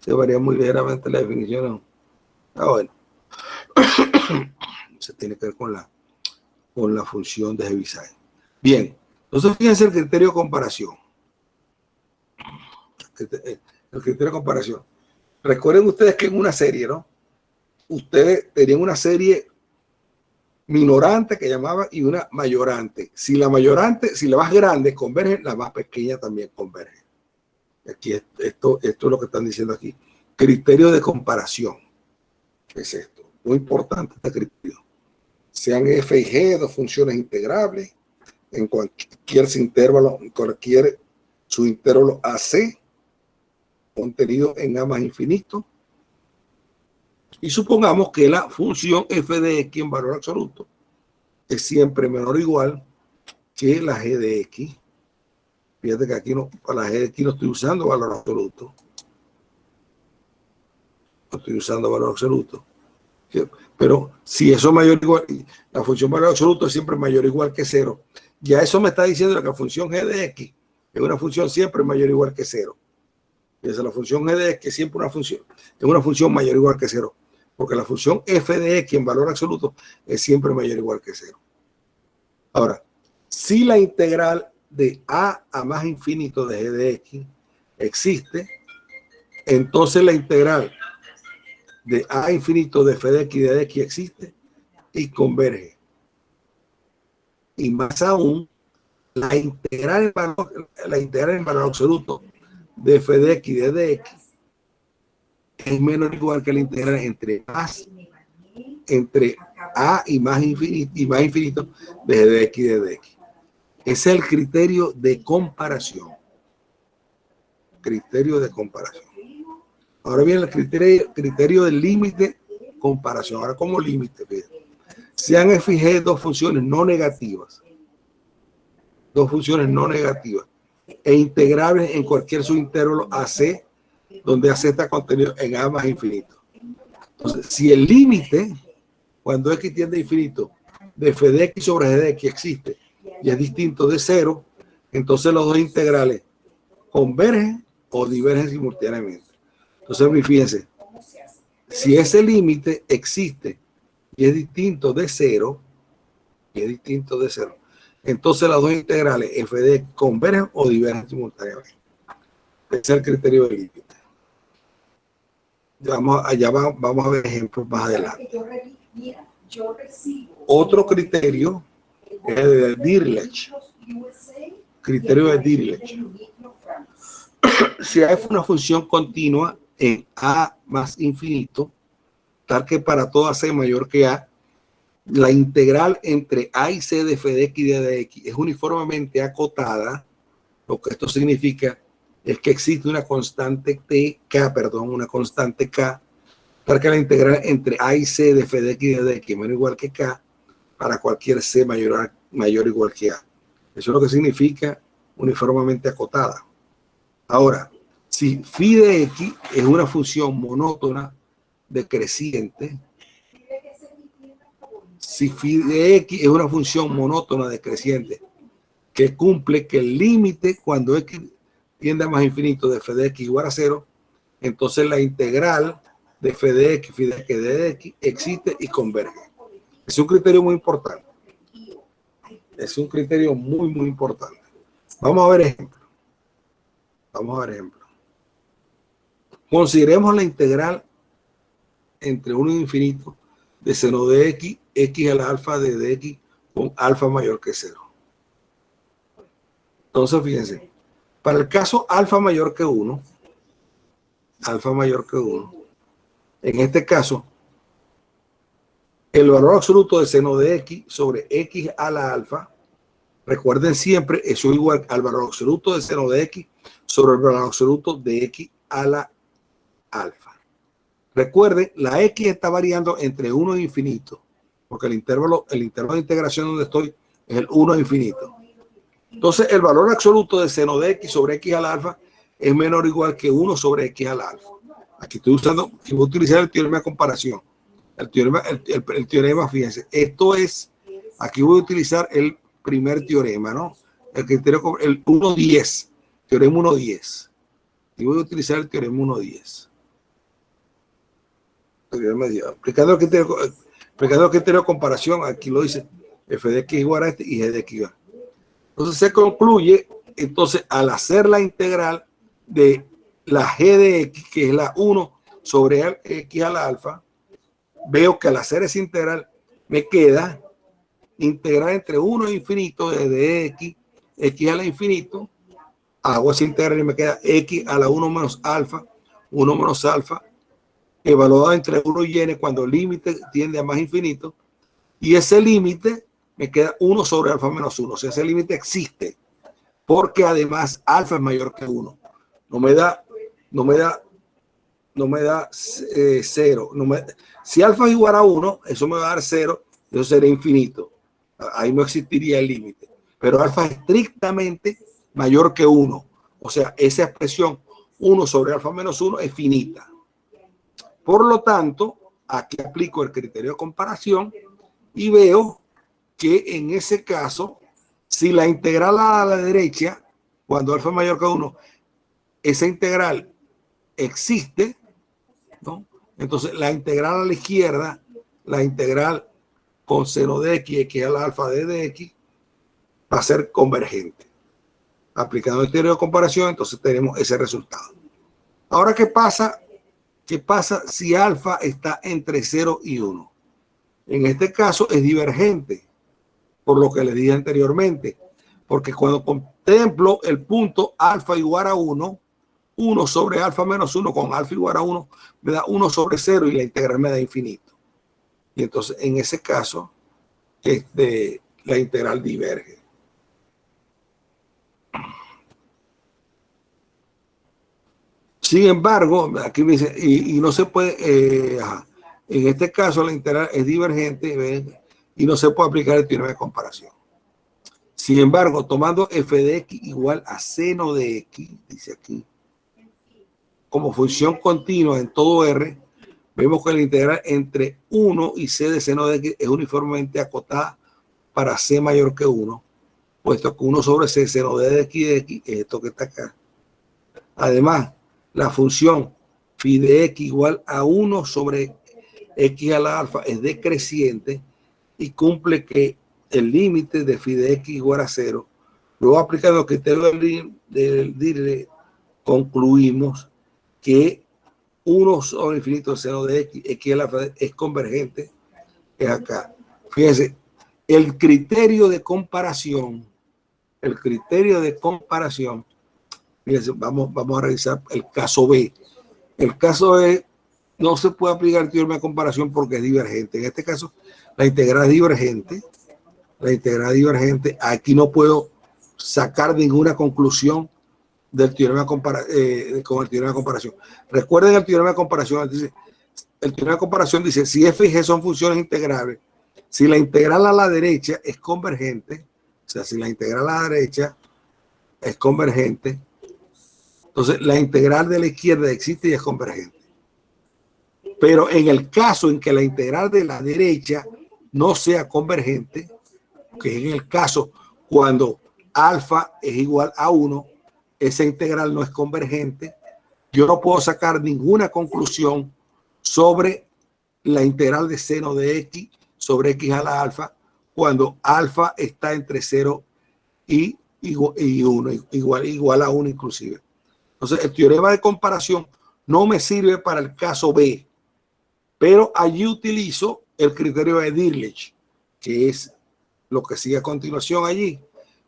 se varía muy ligeramente la definición. Bueno, se tiene que ver con la función de Heaviside. Bien, entonces fíjense el criterio de comparación. El criterio de comparación. Recuerden ustedes que en una serie, ¿no? Ustedes tenían una serie minorante que llamaban y una mayorante. Si la mayorante, si la más grande converge, la más pequeña también converge. Aquí esto es lo que están diciendo aquí. Criterio de comparación. ¿Qué es esto? Muy importante este criterio. Sean f y g dos funciones integrables en cualquier subintervalo, su intervalo AC contenido en A más infinito, y supongamos que la función f de x en valor absoluto es siempre menor o igual que la g de x. Fíjate que aquí para la g de x no estoy usando valor absoluto. No estoy usando valor absoluto. Pero si eso es mayor o igual, la función valor absoluto es siempre mayor o igual que 0. Ya eso me está diciendo que la función g de x es una función siempre mayor o igual que 0. Y esa es la función g de x, que siempre es una función mayor o igual que 0. Porque la función f de x en valor absoluto es siempre mayor o igual que 0. Ahora, si la integral de a más infinito de g de x existe, entonces la integral de a infinito de f de x y de x existe y converge. Y más aún, la integral en valor absoluto de f de x y de dx es menor o igual que la integral entre a y más infinito de g de x y de dx. Ese es el criterio de comparación. Criterio de comparación. Ahora viene el criterio del límite comparación. Ahora, como límite, sean f y g dos funciones no negativas. Dos funciones no negativas e integrables en cualquier subintervalo AC, donde AC está contenido en A más infinito. Entonces, si el límite, cuando x tiende a infinito, de f de x sobre g de x existe y es distinto de 0, entonces los dos integrales convergen o divergen simultáneamente. Entonces, fíjense, si ese límite existe y es distinto de 0, entonces las dos integrales f de x convergen o divergen simultáneamente. Ese es el criterio del límite. Vamos a ver ejemplos más adelante. Otro criterio es el de Dirichlet. Criterio de Dirichlet. Si A es una función continua en A más infinito, tal que para toda C mayor que A, la integral entre A y C de f de x y de x es uniformemente acotada. Lo que esto significa es que existe una constante una constante K, tal que la integral entre A y C de f de x y de x es menor o igual que K para cualquier C mayor o igual que A. Eso es lo que significa uniformemente acotada. Ahora, si phi de x es una función monótona decreciente, si phi de x es una función monótona decreciente que cumple que el límite cuando x tiende a más infinito de f de x igual a 0, entonces la integral de f de x, phi de x de x existe y converge. Es un criterio muy importante. Es un criterio muy, muy importante. Vamos a ver ejemplos. Consideremos la integral entre 1 y infinito de seno de x a la alfa de dx con alfa mayor que 0. Entonces, fíjense, para el caso alfa mayor que 1, en este caso, el valor absoluto de seno de x sobre x a la alfa, recuerden siempre, eso es igual al valor absoluto de seno de x sobre el valor absoluto de x a la alfa. Recuerden, la x está variando entre 1 e infinito, porque el intervalo de integración donde estoy es el 1 a infinito. Entonces, el valor absoluto de seno de x sobre x a la alfa es menor o igual que 1 sobre x a la alfa. Aquí estoy usando, voy a utilizar el teorema de comparación. El teorema, fíjense, esto es, aquí voy a utilizar el primer teorema, ¿no? El 1.10, teorema 1.10. Y voy a utilizar el teorema 1.10. Explicando el criterio de comparación, aquí lo dice, f de x igual a este y g de x igual. Entonces se concluye, entonces, al hacer la integral de la g de x, que es la 1 sobre x a la alfa, veo que al hacer esa integral me queda integral entre 1 e infinito de x a la infinito, hago esa integral y me queda x a la 1 menos alfa, evaluado entre 1 y n cuando el límite tiende a más infinito, y ese límite me queda 1 sobre alfa menos 1, o sea, ese límite existe, porque además alfa es mayor que 1, no me da 0, si alfa es igual a 1, eso me va a dar 0, eso sería infinito, ahí no existiría el límite, pero alfa es estrictamente mayor que 1, o sea, esa expresión 1 sobre alfa menos 1 es finita. Por lo tanto, aquí aplico el criterio de comparación y veo que en ese caso, si la integral a la derecha, cuando alfa es mayor que 1, esa integral existe, ¿no? Entonces la integral a la izquierda, la integral con seno de x a la alfa de dx, va a ser convergente. Aplicando el criterio de comparación, entonces tenemos ese resultado. Ahora, ¿qué pasa? ¿Qué pasa si alfa está entre 0 y 1? En este caso es divergente, por lo que les dije anteriormente, porque cuando contemplo el punto alfa igual a 1, 1 sobre alfa menos 1 con alfa igual a 1 me da 1 sobre 0 y la integral me da infinito. Y entonces en ese caso la integral diverge. Sin embargo, aquí me dice, y no se puede, en este caso la integral es divergente, ¿ven? Y no se puede aplicar el teorema de comparación. Sin embargo, tomando f de x igual a seno de x, dice aquí, como función continua en todo R, vemos que la integral entre 1 y c de seno de x es uniformemente acotada para c mayor que 1, puesto que 1 sobre c seno de x es esto que está acá. Además, la función phi de x igual a 1 sobre x a la alfa es decreciente y cumple que el límite de phi de x igual a 0. Luego, aplicando el criterio del Dirichlet, concluimos que 1 sobre infinito seno de x a la alfa es convergente. Es acá. Fíjense, el criterio de comparación, fíjense, vamos a revisar el caso B. El caso B no se puede aplicar el teorema de comparación porque es divergente. En este caso, la integral es divergente. Aquí no puedo sacar ninguna conclusión del teorema con el teorema de comparación. Recuerden el teorema de comparación. El teorema de comparación dice, si f y g son funciones integrables, si la integral a la derecha es convergente, o sea, si la integral a la derecha es convergente, entonces la integral de la izquierda existe y es convergente. Pero en el caso en que la integral de la derecha no sea convergente, que es en el caso cuando alfa es igual a 1, esa integral no es convergente, yo no puedo sacar ninguna conclusión sobre la integral de seno de x sobre x a la alfa cuando alfa está entre 0 y 1, igual a 1 inclusive. Entonces, el teorema de comparación no me sirve para el caso B, Pero allí utilizo el criterio de Dirichlet, que es lo que sigue a continuación allí.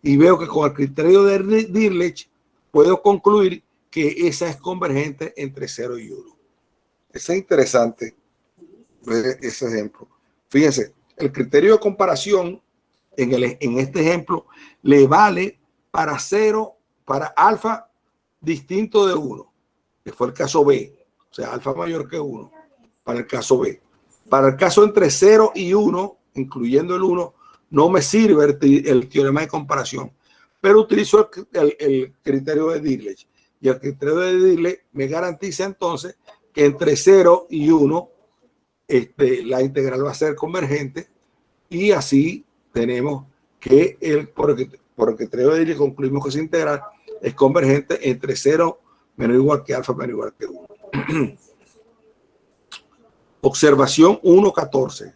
Y veo que con el criterio de Dirichlet puedo concluir que esa es convergente entre 0 y 1. Es interesante ver ese ejemplo. Fíjense, el criterio de comparación en este ejemplo le vale para 0, para alfa distinto de 1, que fue el caso B, o sea, alfa mayor que 1, para el caso B. Para el caso entre 0 y 1, incluyendo el 1, no me sirve el teorema de comparación, pero utilizo el criterio de Dirichlet. Y el criterio de Dirichlet me garantiza entonces que entre 0 y 1 la integral va a ser convergente, y así tenemos que por el criterio de Dirichlet concluimos que esa integral es convergente entre 0 menos o igual que alfa menos o igual que 1. Observación 1.14.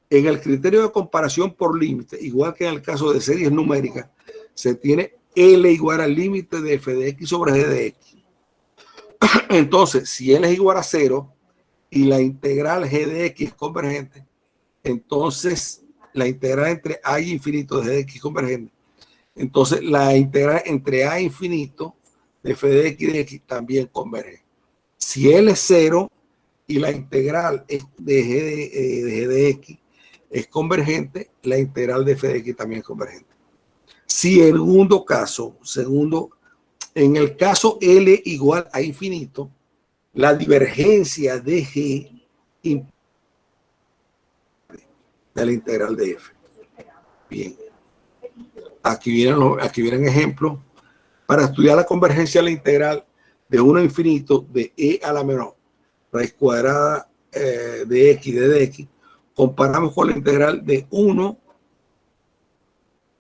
En el criterio de comparación por límite, igual que en el caso de series numéricas, se tiene L igual al límite de f de x sobre g de x. Entonces, si L es igual a 0 y la integral g de x es convergente, entonces la integral entre a y infinito de g de x es convergente. Entonces, la integral entre a infinito de f de x también converge. Si L es 0 y la integral de g de x es convergente, la integral de f de x también es convergente. Si en segundo caso, en el caso L igual a infinito, la divergencia de g de la integral de f. Bien. Aquí vienen ejemplos para estudiar la convergencia de la integral de 1 a infinito de e a la menor raíz cuadrada de x de dx. Comparamos con la integral de 1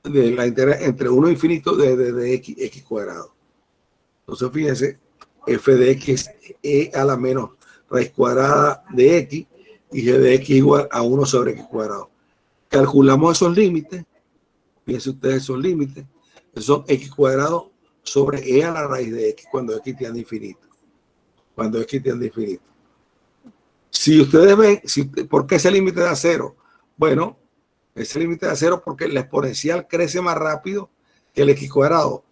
de la integral entre 1 a infinito de x cuadrado. Entonces fíjense, f de x es e a la menor raíz cuadrada de x y g de x igual a 1 sobre x cuadrado. Calculamos esos límites. Fíjense ustedes esos límites. Son x cuadrado sobre e a la raíz de x cuando x tiende a infinito. Cuando x tiende a infinito. Si ustedes ven, ¿por qué ese límite da 0? Bueno, ese límite da 0 porque la exponencial crece más rápido que el x cuadrado.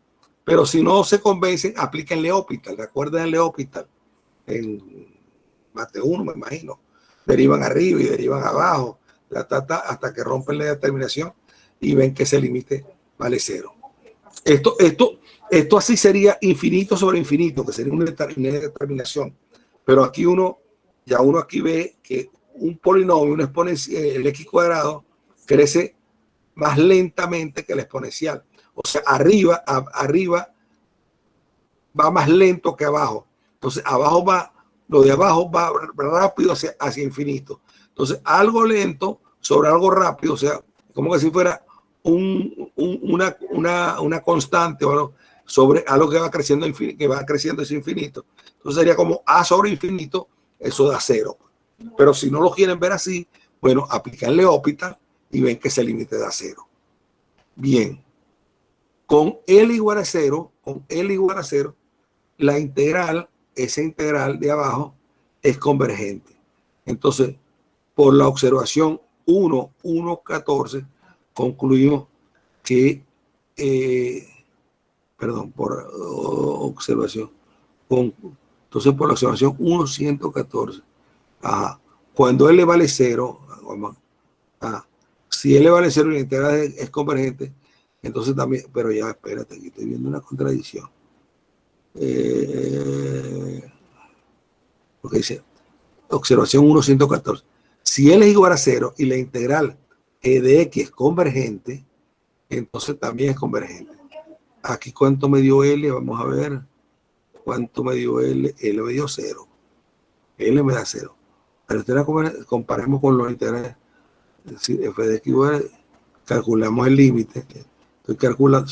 Pero si no se convencen, apliquen L'Hopital. ¿Recuerdan el L'Hopital? En Mate 1, me imagino. Derivan arriba y derivan abajo, hasta que rompen la determinación y ven que ese límite vale 0. Esto así sería infinito sobre infinito, que sería una determinación. Pero aquí uno aquí ve que un polinomio, una exponencial, el x cuadrado, crece más lentamente que la exponencial. O sea, arriba va más lento que abajo. Entonces, lo de abajo va rápido hacia infinito. Entonces, algo lento sobre algo rápido, o sea, como que si fuera una constante o sobre algo que va creciendo ese infinito. Entonces sería como a sobre infinito, eso da 0. Pero si no lo quieren ver así, bueno, aplican L'Hopital y ven que ese límite da 0. Bien, con L igual a 0, la integral, esa integral de abajo, es convergente. Entonces, por la observación 1.14, concluimos que, por observación, entonces por la observación 1.114, cuando L vale 0, si L vale 0 y la integral es convergente, entonces también, pero ya espérate, aquí estoy viendo una contradicción. Porque dice, observación 1.114, si L es igual a 0 y la integral g de x es convergente, entonces también es convergente. Aquí cuánto me dio L, vamos a ver cuánto me dio L. L me dio 0, L me da 0, pero comparemos con los integrales. F de x igual, calculamos el límite. Estoy calculando,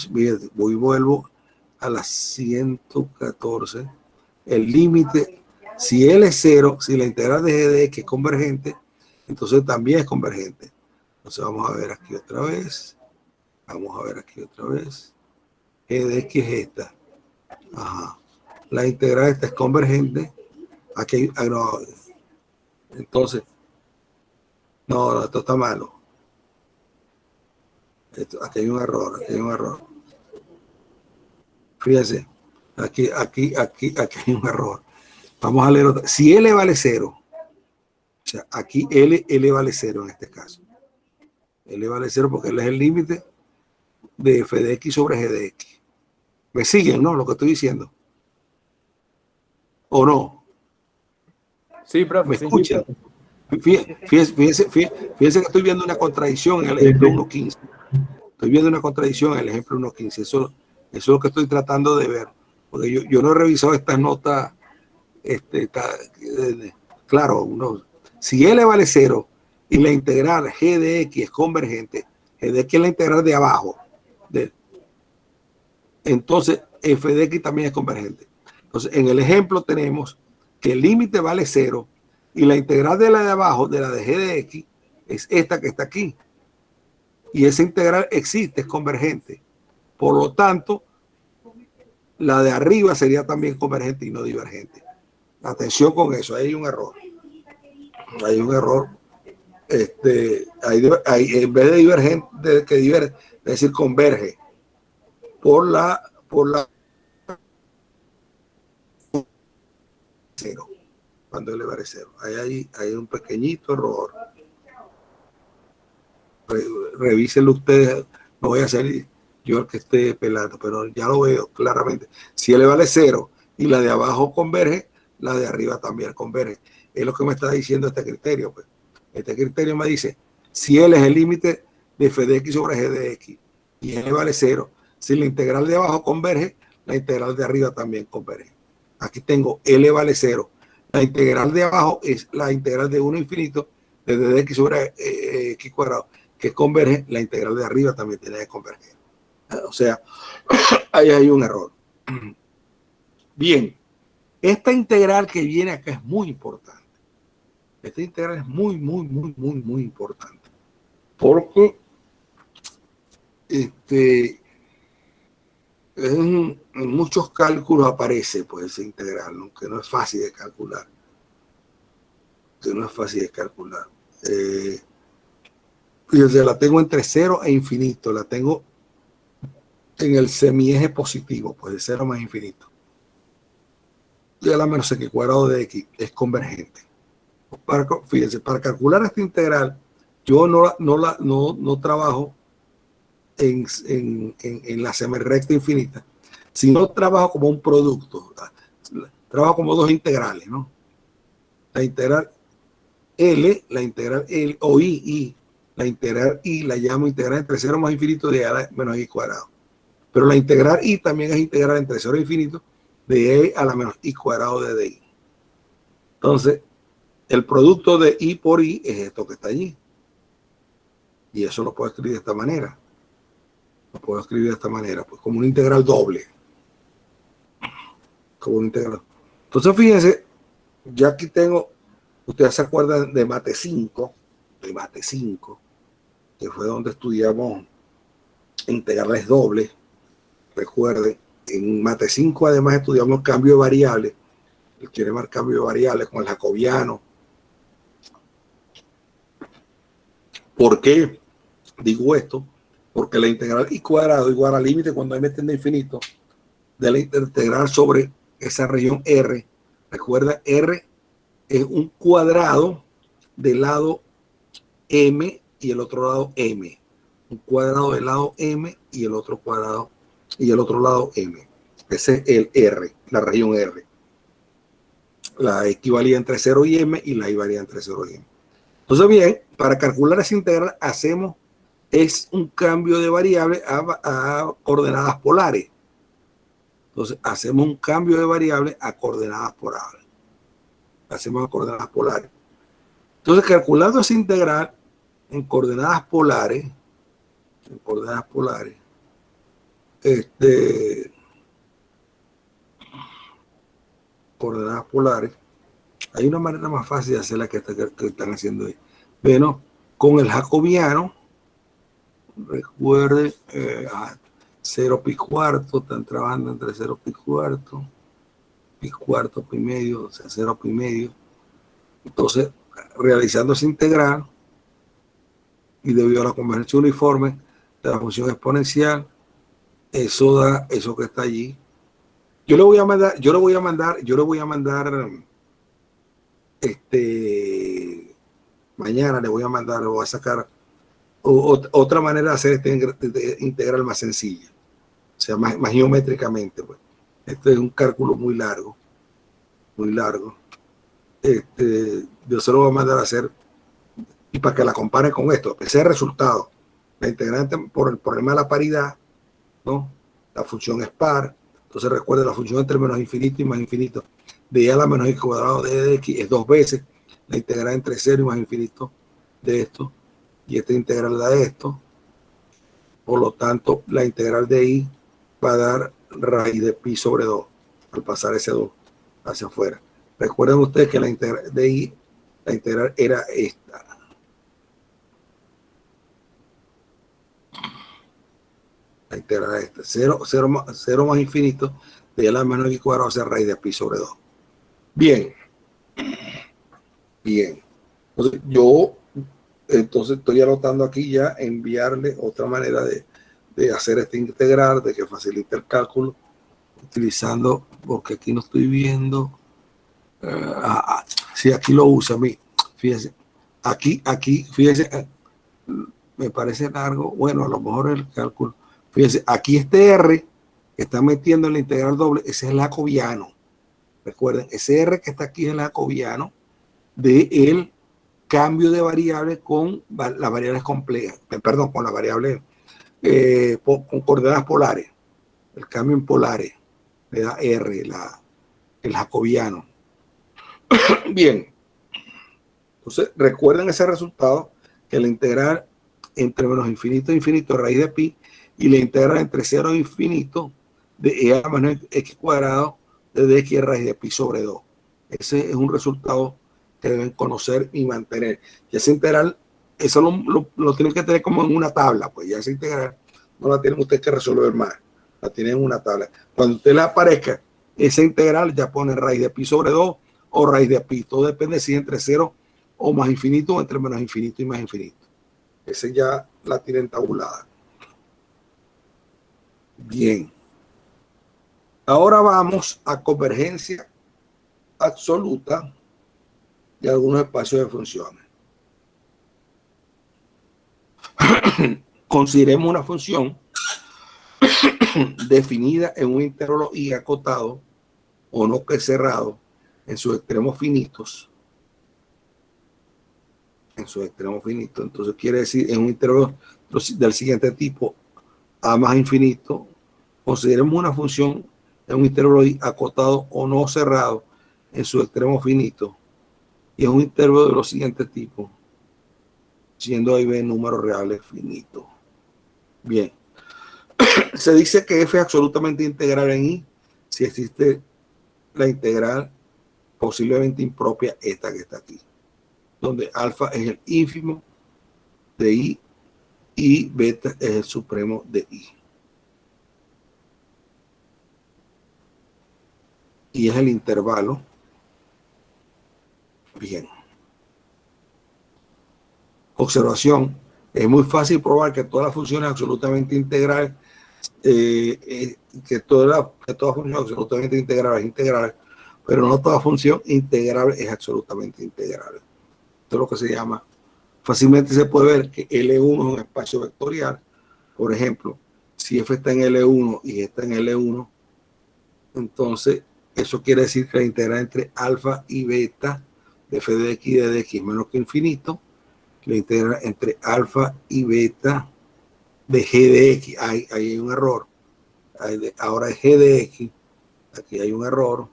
vuelvo a las 114. El límite, si L es 0, si la integral de g de x es convergente, entonces también es convergente. Entonces vamos a ver aquí otra vez. G de x es esta. La integral esta es convergente. Aquí no, Entonces, no, esto está malo. Aquí hay un error, aquí hay un error. Fíjense, aquí hay un error. Vamos a leer otra. Si L vale 0, o sea, aquí L vale 0 en este caso. L vale 0 porque L es el límite de f de x sobre g de x. ¿Me siguen, no? Lo que estoy diciendo. ¿O no? Sí, profe. ¿Me sí. escuchan? Fíjense que estoy viendo una contradicción en el ejemplo 1.15. Estoy viendo una contradicción en el ejemplo 1.15. Eso es lo que estoy tratando de ver. Porque yo no he revisado estas notas. Claro, si L vale 0 y la integral g de x es convergente, g de x es la integral de abajo, entonces f de x también es convergente. Entonces, en el ejemplo tenemos que el límite vale 0 y la integral de la de abajo, de la de g de x, es esta que está aquí. Y esa integral existe, es convergente. Por lo tanto, la de arriba sería también convergente y no divergente. Atención con eso, ahí hay un error. Hay un error. En vez de divergente, que diverge, es decir, converge por la 0, cuando L vale 0. Ahí hay un pequeñito error. Revísenlo ustedes, no voy a ser yo el que esté pelando, pero ya lo veo claramente. Si L vale 0 y la de abajo converge, la de arriba también converge. Es lo que me está diciendo este criterio. Pues. Este criterio me dice, si L es el límite de f de x sobre g de x y L vale 0, si la integral de abajo converge, la integral de arriba también converge. Aquí tengo L vale 0. La integral de abajo es la integral de 1 a infinito desde x sobre x cuadrado, que converge, la integral de arriba también tiene que converger. O sea, ahí hay un error. Bien, esta integral que viene acá es muy importante. Esta integral es muy importante. Porque en muchos cálculos aparece pues esa integral, ¿no? Que no es fácil de calcular. Fíjense, la tengo entre 0 e infinito. La tengo en el semieje positivo, pues de 0 más infinito. Y a la menos x cuadrado de x es convergente. Fíjense, para calcular esta integral, yo no trabajo en la semirecta infinita, sino trabajo como un producto. Trabajo como dos integrales, ¿no? La integral L, la integral L, o I, la integral I la llamo integral entre 0 más infinito de A menos x cuadrado. Pero la integral I también es integral entre 0 e infinito de E a la menos I cuadrado de DI. Entonces, el producto de I por I es esto que está allí. Y eso lo puedo escribir de esta manera. Pues como una integral doble. Como una integral. Entonces, fíjense, ya aquí tengo, ustedes se acuerdan de Mate 5, que fue donde estudiamos integrales dobles. Recuerden, en Mate 5 además estudiamos cambio de variables. El quiere más cambio de variables con el jacobiano. ¿Por qué digo esto? Porque la integral I cuadrado igual al límite cuando m tiende a infinito de la integral sobre esa región R. Recuerda, R es un cuadrado del lado M y el otro lado M. Un cuadrado del lado M y el otro cuadrado y el otro lado M. Ese es el R, la región R. La X valía entre 0 y M y la Y valía entre 0 y M. Entonces, bien, para calcular esa integral es un cambio de variable a coordenadas polares. Entonces, hacemos un cambio de variable a coordenadas polares. Entonces, calculando esa integral en coordenadas polares, hay una manera más fácil de hacer la que están haciendo ahí. Bueno, con el jacobiano, recuerden, 0 pi cuarto, están trabajando entre 0 pi cuarto, pi cuarto, pi medio, o sea, 0 pi medio. Entonces, realizando ese integral y debido a la convergencia uniforme de la función exponencial, eso da eso que está allí. Yo le voy a mandar mañana le voy a mandar, o voy a sacar otra manera de hacer este integral más sencilla, o sea, más geométricamente, pues. Este es un cálculo muy largo. Yo se lo voy a mandar a hacer y para que la compare con esto, ese es el resultado. La integrante por el problema de la paridad, ¿no? La función es par. Entonces recuerda, la función entre menos infinito y más infinito de y a la menos x cuadrado de x es 2 veces la integral entre 0 y más infinito de esto, y esta integral da esto. Por lo tanto, la integral de y va a dar raíz de pi sobre 2 al pasar ese 2 hacia afuera. Recuerden ustedes que la integral de y, la integral era esta. La integral esta. 0 más infinito de y a la menos x cuadrado hacia raíz de pi sobre 2. Bien. Entonces, yo estoy anotando aquí ya enviarle otra manera de hacer este integral, de que facilite el cálculo, utilizando, porque aquí no estoy viendo. Sí, aquí lo usa a mí. Fíjense. Aquí, fíjense, me parece largo. Bueno, a lo mejor el cálculo. Fíjense, aquí este R que está metiendo en la integral doble, ese es el jacobiano. Recuerden, ese R que está aquí es el jacobiano de el cambio de variables con las variables complejas, perdón, con las variables con coordenadas polares, el cambio en polares, le da R, el jacobiano. Bien, entonces recuerden ese resultado, que la integral entre menos infinito e infinito raíz de pi, y la integral entre 0 e infinito de e a menos x cuadrado de dx raíz de pi sobre 2. Ese es un resultado que deben conocer y mantener. Y esa integral, eso lo tienen que tener como en una tabla, pues ya esa integral no la tienen ustedes que resolver más, la tienen en una tabla. Cuando usted le aparezca esa integral, ya pone raíz de pi sobre 2 o raíz de pi, todo depende si es entre 0 o más infinito o entre menos infinito y más infinito. Ese ya la tienen tabulada. Bien. Ahora vamos a convergencia absoluta de algunos espacios de funciones. Consideremos una función definida en un intervalo y acotado o no que cerrado en sus extremos finitos. Entonces quiere decir en un intervalo del siguiente tipo, a más infinito. Consideremos una función en un intervalo acotado o no cerrado en su extremo finito y en un intervalo de los siguientes tipos, siendo A y B números reales finitos. Bien, se dice que f es absolutamente integral en I si existe la integral posiblemente impropia, esta que está aquí, donde alfa es el ínfimo de I y beta es el supremo de I. Y es el intervalo. Bien. Observación. Es muy fácil probar que todas las funciones absolutamente integrales, que toda función absolutamente integral es integral, pero no toda función integral es absolutamente integral. Esto es lo que se llama. Fácilmente se puede ver que L1 es un espacio vectorial. Por ejemplo, si F está en L1 y está en L1, entonces eso quiere decir que la integral entre alfa y beta de f de x y de dx menos que infinito, la integral entre alfa y beta de g de x, ahí hay un error, ahora es g de x, aquí hay un error,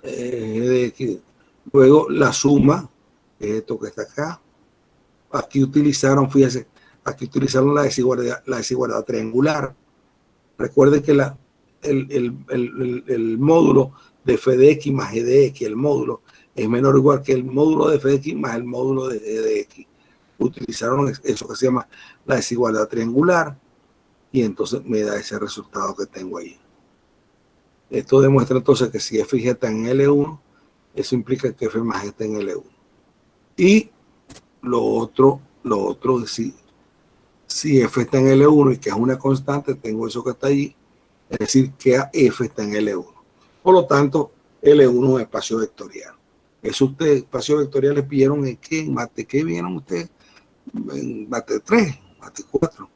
g de x, luego la suma, es esto que está acá, aquí utilizaron, fíjense, aquí utilizaron la desigualdad triangular. Recuerden que el módulo de f de x más g de x, el módulo es menor o igual que el módulo de f de x más el módulo de g de x. Utilizaron eso que se llama la desigualdad triangular y entonces me da ese resultado que tengo ahí. Esto demuestra entonces que si f y g está en L1, Eso implica que F más G está en L1. Y lo otro si F está en L1 y que es una constante, tengo eso que está allí, es decir, que F está en L1. Por lo tanto, L1 es un espacio vectorial. Eso ustedes, espacios vectoriales vieron en qué, en mate, ¿qué vieron ustedes? En mate 3, mate 4.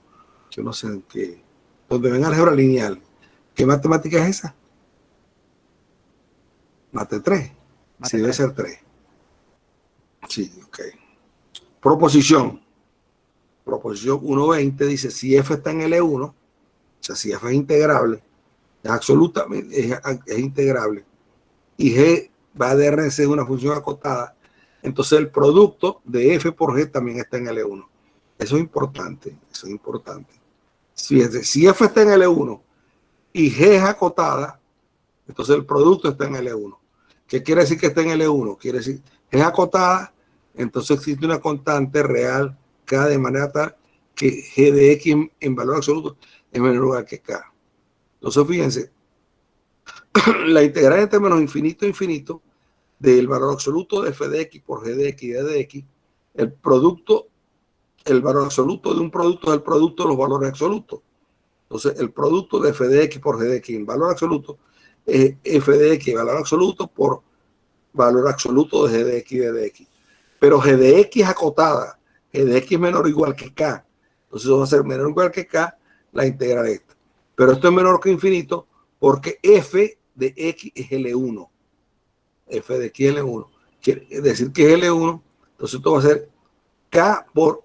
Yo no sé en qué. Donde ven álgebra lineal. ¿Qué matemática es esa? Mate 3. Sí, debe ser 3. Sí, ok. Proposición 1.20 dice, si F está en L1, o sea, si F es integrable, es absolutamente, es integrable, y G va a DRC de una función acotada, entonces el producto de F por G también está en L1. Eso es importante, eso es importante. Fíjense, si F está en L1 y G es acotada, entonces el producto está en L1. ¿Qué quiere decir que está en L1? Quiere decir que es acotada, entonces existe una constante real K de manera tal que G de X en valor absoluto es menor o igual que K. Entonces fíjense, la integral entre menos infinito a infinito del valor absoluto de F de X por G de X y D de X, el valor absoluto de un producto es el producto de los valores absolutos. Entonces, el producto de F de X por G de X en valor absoluto es F de X valor absoluto por valor absoluto de G de X y D de X. Pero G de X es acotada, G de X es menor o igual que K. Entonces, eso va a ser menor o igual que K la integral de esta. Pero esto es menor que infinito porque F de X es L1. F de X es L1. Quiere decir que es L1. Entonces, esto va a ser K por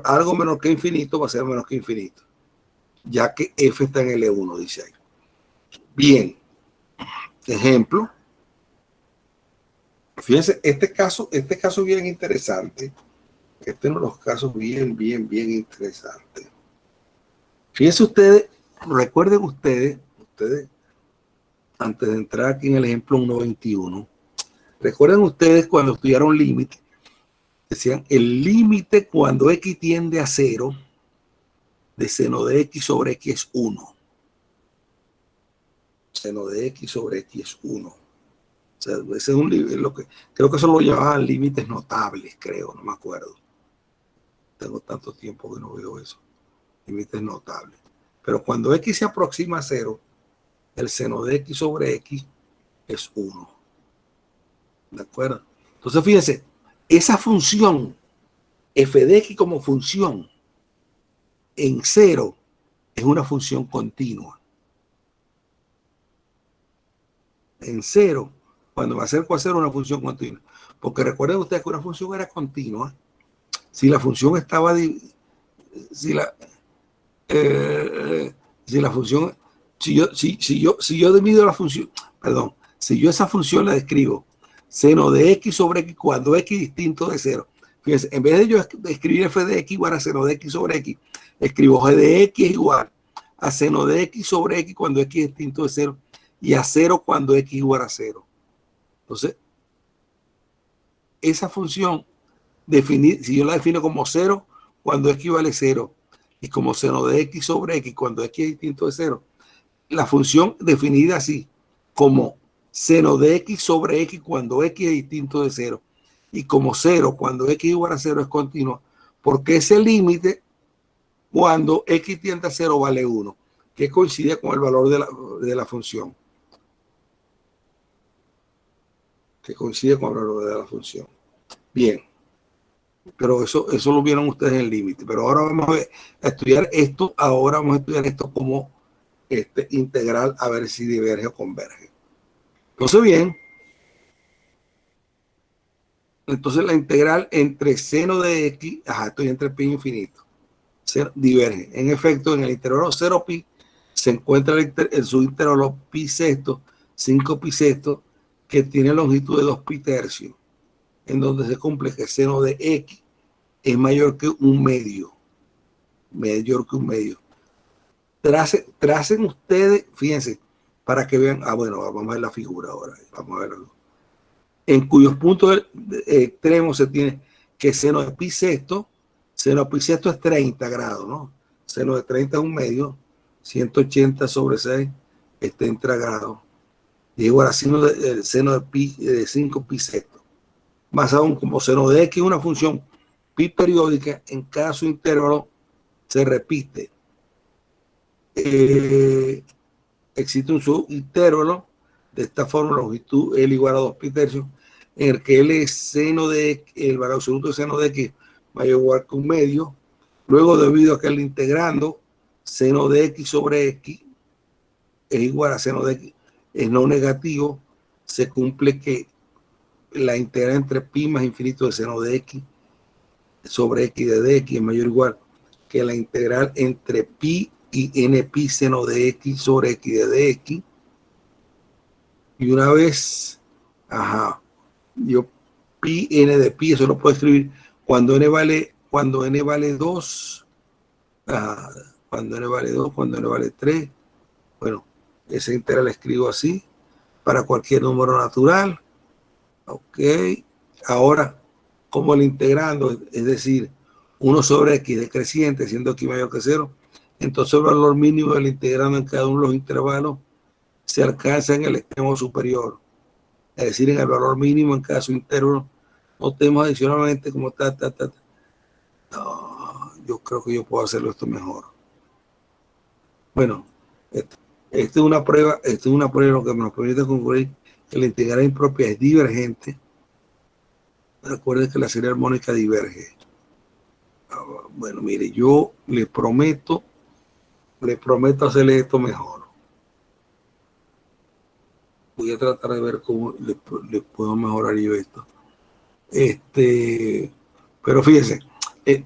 algo menor que infinito, va a ser menos que infinito, ya que F está en L1, dice ahí. Bien, ejemplo. Fíjense, este caso bien interesante. Este es uno de los casos bien interesantes. Fíjense ustedes, recuerden ustedes, antes de entrar aquí en el ejemplo 1.21, recuerden ustedes cuando estudiaron límite, decían el límite cuando X tiende a 0 de seno de X sobre X es 1. Seno de X sobre X es 1. O sea, ese es un lo que creo que eso lo llamaban límites notables, creo, no me acuerdo. Tengo tanto tiempo que no veo eso. Límites notables. Pero cuando X se aproxima a 0, el seno de X sobre X es 1. ¿De acuerdo? Entonces, fíjense, esa función, F de X como función en 0 es una función continua. En 0, cuando me acerco a 0, una función continua. Porque recuerden ustedes que una función era continua si la función estaba si la función, si yo divido la función, perdón, si yo esa función la describo seno de X sobre X cuando X distinto de 0. Fíjense, en vez de yo escribir F de X igual a seno de X sobre X, escribo G de X igual a seno de X sobre X cuando X es distinto de 0 y a 0 cuando X igual a 0. Entonces, esa función, si yo la defino como 0 cuando X vale 0 y como seno de X sobre X cuando X es distinto de 0, la función definida así como seno de X sobre X cuando X es distinto de 0 y como 0 cuando X igual a 0 es continua, porque ese límite cuando X tiende a 0 vale 1, que coincide con el valor de la función. Que coincide con el valor de la función. Bien. Pero eso lo vieron ustedes en el límite. Pero ahora vamos a estudiar esto. Ahora vamos a estudiar esto como integral, a ver si diverge o converge. Entonces, bien. Entonces, la integral entre seno de X, estoy entre pi infinito, diverge. En efecto, en el intervalo 0 pi se encuentra el subintervalo pi sexto, 5 pi sexto, que tiene longitud de 2 pi tercios, en donde se cumple que seno de X es mayor que un medio. Tracen ustedes, fíjense, para que vean, bueno, vamos a ver la figura ahora, vamos a verlo. En cuyos puntos extremos se tiene que seno de pi sexto es 30 grados, ¿no? Seno de 30 es un medio, 180 sobre 6 es 30 grados. y es igual a el seno de pi de 5 pi sexto. Más aún, como seno de x es una función pi periódica, en cada su intervalo se repite. Existe un subintervalo de esta forma, longitud L igual a 2 pi tercios, en el que L es seno de x, el valor absoluto de seno de x mayor o igual que un medio. Luego, debido a que el integrando seno de x sobre x es igual a seno de x es no negativo, se cumple que la integral entre pi más infinito de seno de x sobre x de dx es mayor o igual que la integral entre pi y n pi seno de x sobre x de dx. Y una vez, yo pi n de pi, eso lo puedo escribir cuando n vale 2, cuando n vale 2, cuando n vale 3. Bueno, esa integral la escribo así para cualquier número natural. Ok, ahora, como el integrando, es decir, 1 sobre x decreciente, siendo x mayor que 0, entonces el valor mínimo del integrando en cada uno de los intervalos se alcanza en el extremo superior, es decir, en el valor mínimo en cada subintervalo. Notemos adicionalmente como No, yo creo que yo puedo hacerlo esto mejor. Bueno, esta es una prueba, lo que nos permite concluir que la integral impropia es divergente. Recuerden que la serie armónica diverge. Bueno, mire, yo le prometo hacerle esto mejor. Voy a tratar de ver cómo le puedo mejorar yo esto. Pero fíjense, esta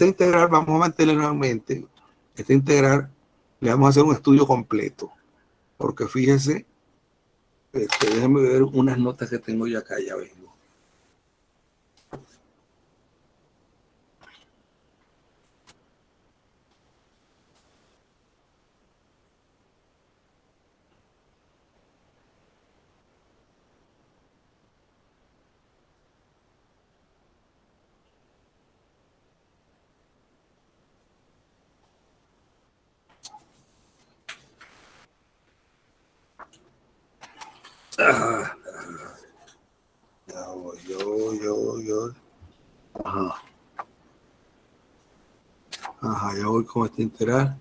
integral vamos a mantenerla en mente. Esta integral le vamos a hacer un estudio completo, porque fíjense, déjenme ver unas notas que tengo yo acá, ya vengo. Ya voy, yo. Ya voy con esta integral.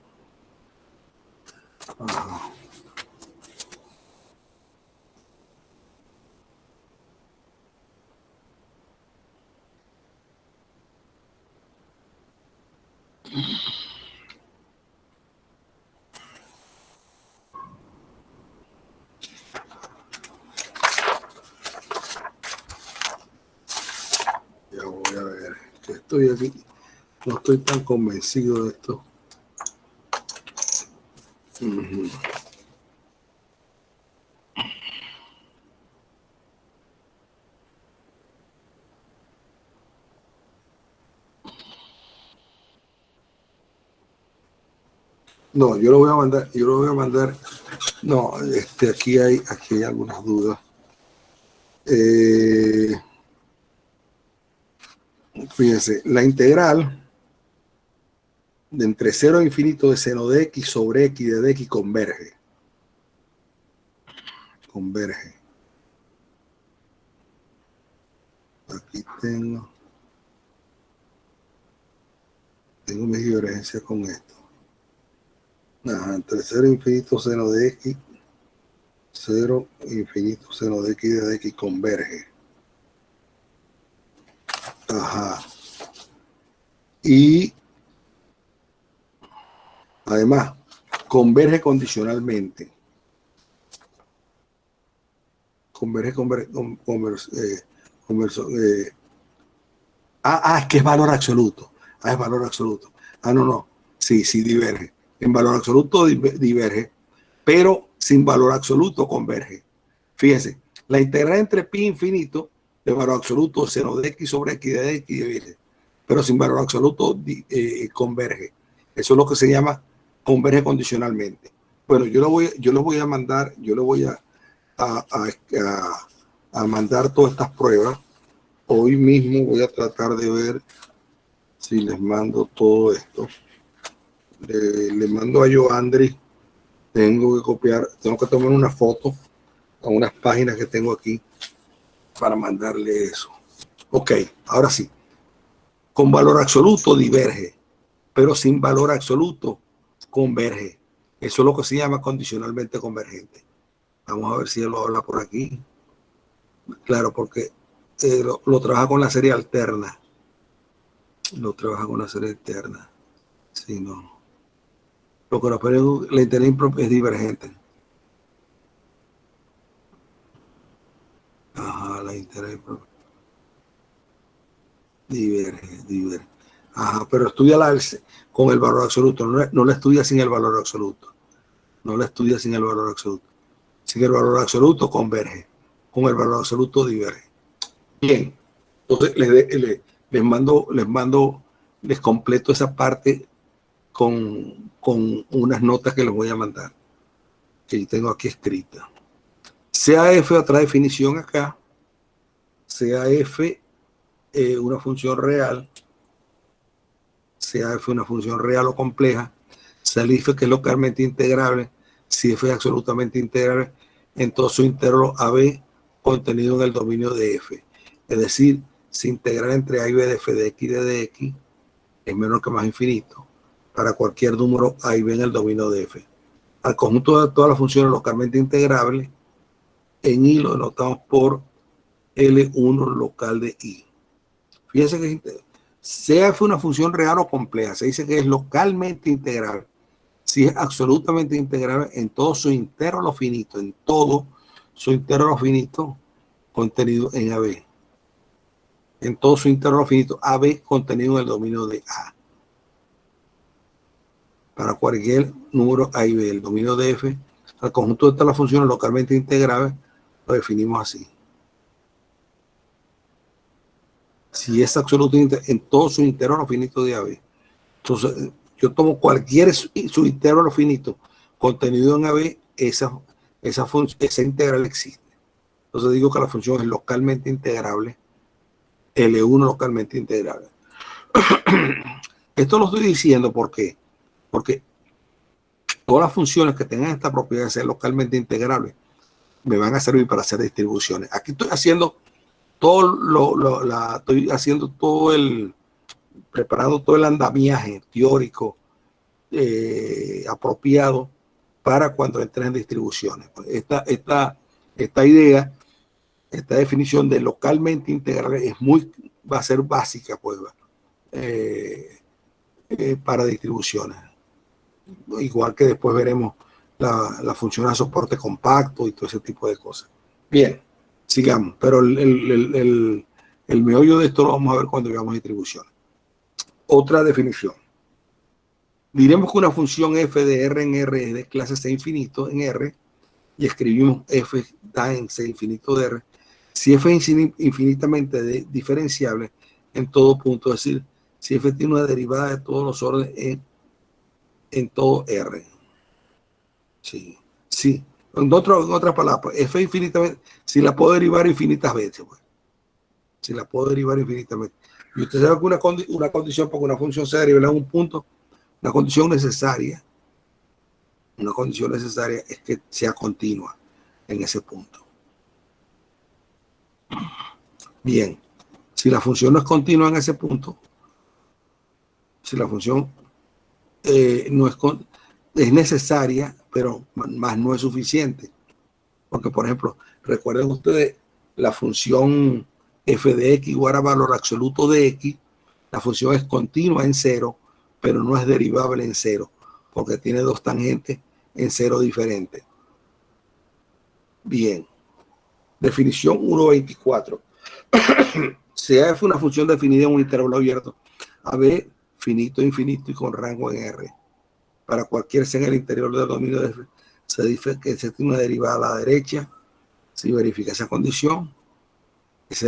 Ya voy a ver, que estoy aquí. No estoy tan convencido de esto. No, yo lo voy a mandar. No, aquí hay algunas dudas. Fíjense, la integral de entre 0 a infinito de seno de x sobre x de dx converge. Aquí tengo mis divergencias con esto. Entre 0 infinito seno de x, 0 infinito seno de x de dx converge. Y además converge condicionalmente. Es que es valor absoluto. Es valor absoluto. No. Sí, diverge. En valor absoluto diverge, pero sin valor absoluto converge. Fíjense, la integral entre pi infinito de valor absoluto seno de x sobre x de x diverge, pero sin valor absoluto converge. Eso es lo que se llama converge condicionalmente. Bueno, yo lo voy a mandar, a mandar todas estas pruebas. Hoy mismo voy a tratar de ver si les mando todo esto. Le mando a Joandri Tengo que copiar, tengo que tomar una foto a unas páginas que tengo aquí para mandarle eso. Ok, ahora sí. Con valor absoluto diverge, pero sin valor absoluto converge. Eso es lo que se llama condicionalmente convergente. Vamos a ver si él lo habla por aquí. Claro, porque lo trabaja con la serie alterna. Lo trabaja con la serie alterna. Sí, no. Lo que nos pone la interés es divergente. Ajá, la interés diverge. Ajá, pero estudia con el valor absoluto. No la estudia sin el valor absoluto. No la estudia sin el valor absoluto. Sin el valor absoluto converge. Con el valor absoluto diverge. Bien. Entonces les completo esa parte con unas notas que les voy a mandar, que yo tengo aquí escrita. CAF, otra definición acá, CAF, una función real, CAF una función real o compleja, SALIF que es localmente integrable, si F es absolutamente integrable, en todo su intervalo AB contenido en el dominio de F. Es decir, si integral entre A y B de F de X y de X es menor que más infinito para cualquier número A y B en el dominio de F. Al conjunto de todas las funciones localmente integrables, en I lo denotamos por L1 local de I. Fíjense que sea fue una función real o compleja, se dice que es localmente integrable. Si es absolutamente integrable en todo su intervalo finito, en todo su intervalo finito contenido en AB. En todo su intervalo finito, AB contenido en el dominio de A. Para cualquier número A y B, el dominio de F, al conjunto de todas las funciones localmente integrables, lo definimos así. Si es absolutamente en todo su intervalo finito de AB. Entonces, yo tomo cualquier su intervalo finito contenido en AB, esa integral existe. Entonces digo que la función es localmente integrable, L1 localmente integrable. Esto lo estoy diciendo porque todas las funciones que tengan esta propiedad de ser localmente integrables me van a servir para hacer distribuciones. Aquí estoy haciendo estoy haciendo preparando todo el andamiaje teórico apropiado para cuando entres en distribuciones. Esta idea, esta definición de localmente integrable va a ser básica, pues, para distribuciones. Igual que después veremos la función de soporte compacto y todo ese tipo de cosas. Bien, sigamos, pero el meollo de esto lo vamos a ver cuando veamos distribuciones. Otra definición. Diremos que una función f de R en R es de clase C infinito en R y escribimos f da en C infinito de R. Si f es infinitamente diferenciable en todo punto, es decir, si f tiene una derivada de todos los órdenes en todo R. Sí, sí. En otras palabras, f infinitamente, si la puedo derivar infinitas veces, pues. Si la puedo derivar infinitamente. Y usted sabe que una condición para que una función sea derivada en un punto, una condición necesaria es que sea continua en ese punto. Bien, si la función no es continua en ese punto, si la función no es necesaria, pero más no es suficiente. Porque, por ejemplo, recuerden ustedes la función f de x igual a valor absoluto de x, la función es continua en cero, pero no es derivable en cero, porque tiene dos tangentes en cero diferentes. Bien, definición 1.24. Sea f una función definida en un intervalo abierto, AB finito, infinito y con rango en R. Para cualquier C en el interior del dominio de F, se dice que se tiene una derivada a la derecha. Si verifica esa condición, es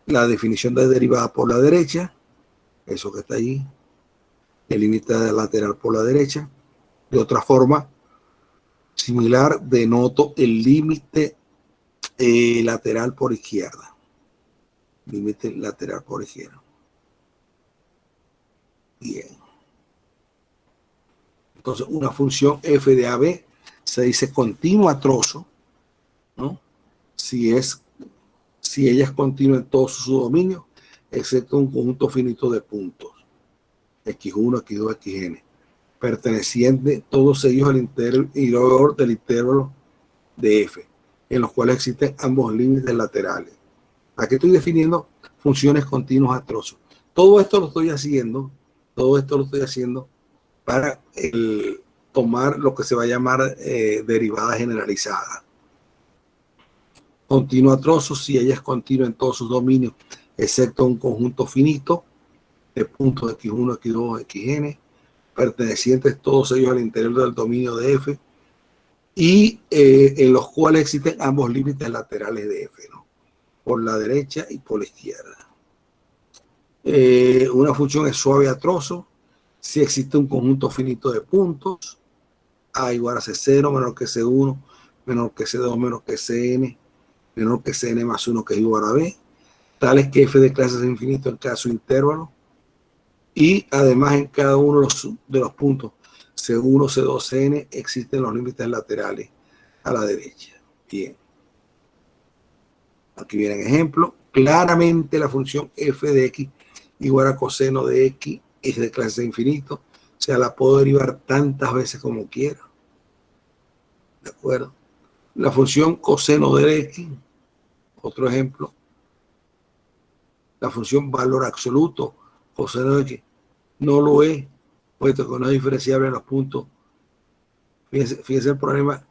la definición de derivada por la derecha, eso que está ahí, el límite lateral por la derecha. De otra forma similar, denoto el límite lateral por izquierda. Límite lateral por izquierda. Bien. Entonces, una función f de AB se dice continua a trozo, ¿no? Si ella es continua en todos sus dominios, excepto un conjunto finito de puntos, x1, x2, xn, perteneciente todos ellos al interior del intervalo de f, en los cuales existen ambos límites laterales. Aquí estoy definiendo funciones continuas a trozo. Todo esto lo estoy haciendo para tomar lo que se va a llamar derivada generalizada. Continua a trozo si ella es continua en todos sus dominios, excepto un conjunto finito de puntos x1, x2, xn, pertenecientes todos ellos al interior del dominio de f, y en los cuales existen ambos límites laterales de f, ¿no? Por la derecha y por la izquierda. Una función es suave a trozo si existe un conjunto finito de puntos, a igual a C0 menor que C1, menor que C2, menor que Cn, menor que Cn más 1 que es igual a B, tales que f de clases infinito en cada su intervalo, y además en cada uno de los puntos C1, C2, Cn existen los límites laterales a la derecha. Bien. Aquí vienen ejemplos. Claramente la función f de x igual a coseno de x es de clase infinito. O sea, la puedo derivar tantas veces como quiera. ¿De acuerdo? La función coseno de x, otro ejemplo. La función valor absoluto, coseno de x, no lo es, puesto que no es diferenciable en los puntos. Fíjense el problema.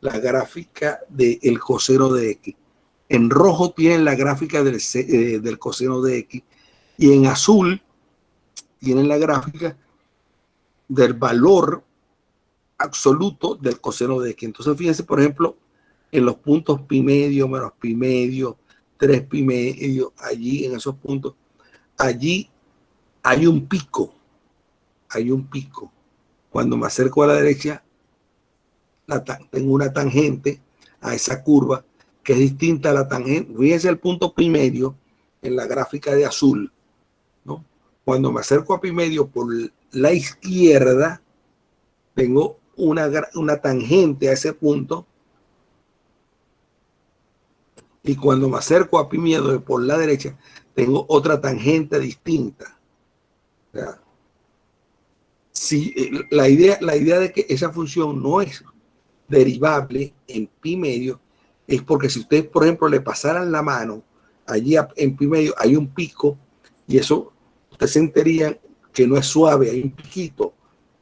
La gráfica del coseno de x. En rojo tienen la gráfica del coseno de x y en azul tienen la gráfica del valor absoluto del coseno de x. Entonces fíjense, por ejemplo, en los puntos pi medio, menos pi medio, 3 pi medio, allí en esos puntos, allí hay un pico. Cuando me acerco a la derecha, tengo una tangente a esa curva que es distinta a la tangente. Fíjense el punto pi medio en la gráfica de azul, ¿no? Cuando me acerco a pi medio por la izquierda, tengo una tangente a ese punto, y cuando me acerco a pi medio por la derecha, tengo otra tangente distinta. O sea, si, la idea de que esa función no es derivable en pi medio es porque si ustedes, por ejemplo, le pasaran la mano allí en pi medio, hay un pico, y eso ustedes sentirían que no es suave, hay un piquito,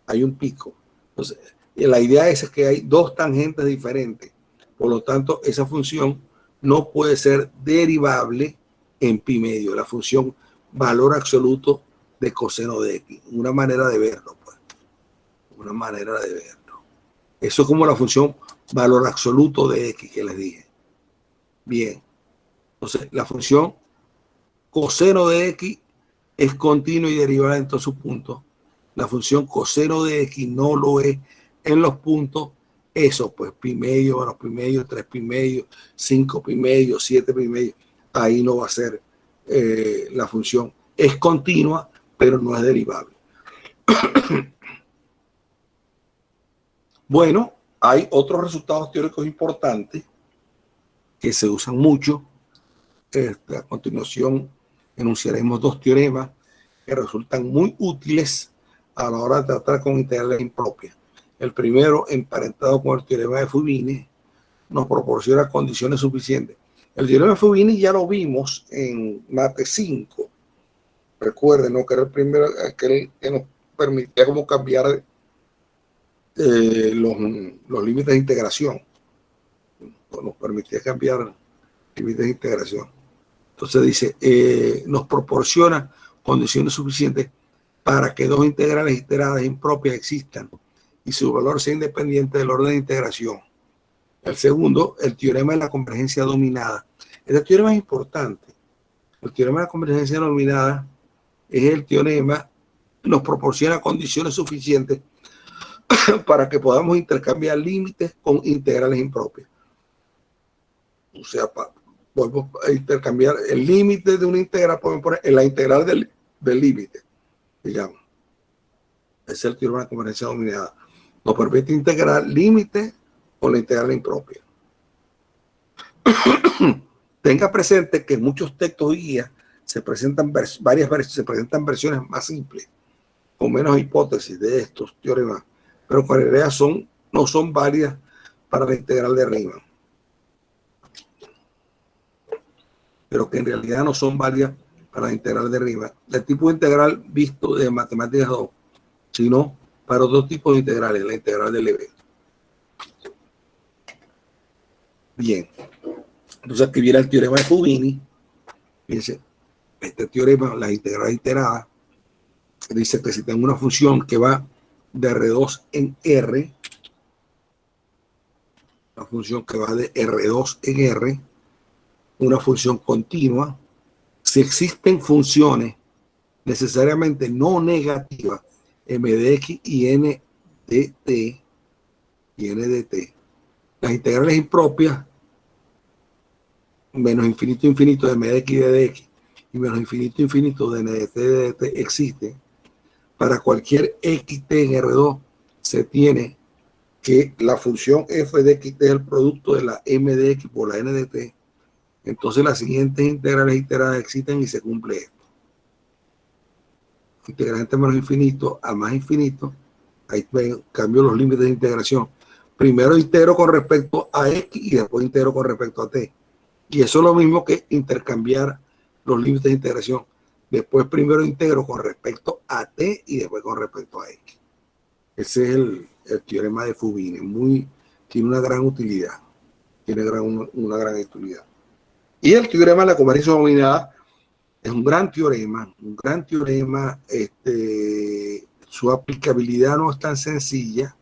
hay un pico. Entonces, la idea es que hay dos tangentes diferentes, por lo tanto, esa función no puede ser derivable en pi medio, la función valor absoluto de coseno de x. Una manera de verlo, pues. Una manera de verlo. Eso es como la función valor absoluto de x que les dije. Bien. Entonces, la función coseno de x es continua y derivada en todos sus puntos. La función coseno de x no lo es en los puntos. Eso, pues, pi medio, menos pi medio, 3 pi medio, 5 pi medio, 7 pi medio. Ahí no va a ser la función. Es continua, pero no es derivable. Bueno, hay otros resultados teóricos importantes que se usan mucho. A continuación enunciaremos dos teoremas que resultan muy útiles a la hora de tratar con integrales impropias. El primero, emparentado con el teorema de Fubini, nos proporciona condiciones suficientes. El teorema de Fubini ya lo vimos en Mate 5. Recuerden, ¿no? Que era el primero, aquel que nos permitía como cambiar los límites de integración. Nos permitía cambiar límites de integración. Entonces dice, nos proporciona condiciones suficientes para que dos integrales iteradas impropias existan y su valor sea independiente del orden de integración. El segundo, el teorema de la convergencia dominada. Este teorema es importante. El teorema de la convergencia dominada es el teorema que nos proporciona condiciones suficientes para que podamos intercambiar límites con integrales impropias. O sea, podemos intercambiar el límite de una integral, podemos poner en la integral del límite, digamos. Ese es el teorema de convergencia dominada. Nos permite integrar límites con la integral impropia. Tenga presente que en muchos textos y guías se presentan versiones más simples, con menos hipótesis de estos teoremas, pero con realidad no son válidas para la integral de Riemann. Pero que en realidad no son válidas para la integral de Riemann. El tipo de integral visto de matemáticas 2, sino para otros tipos de integrales, la integral de Lebesgue. Bien. Entonces aquí viene el teorema de Fubini. Fíjense, este teorema, las integrales iteradas, dice que si tengo una función que va de R2 en R, una función que va de R2 en R, una función continua, si existen funciones necesariamente no negativas, m de x y n de t, las integrales impropias, menos infinito infinito de m de x y de dx, y menos infinito infinito de n de t existen, para cualquier xt en R2 se tiene que la función f de xt es el producto de la m de x por la n de t. Entonces las siguientes integrales iteradas existen y se cumple esto. Integrante menos infinito a más infinito, ahí cambio los límites de integración. Primero integro con respecto a x y después integro con respecto a t. Y eso es lo mismo que intercambiar los límites de integración. Después primero integro con respecto a t y después con respecto a x. Ese es el teorema de Fubini. Tiene una gran utilidad. Tiene una gran utilidad. Y el teorema de la convergencia dominada es un gran teorema. Su aplicabilidad no es tan sencilla,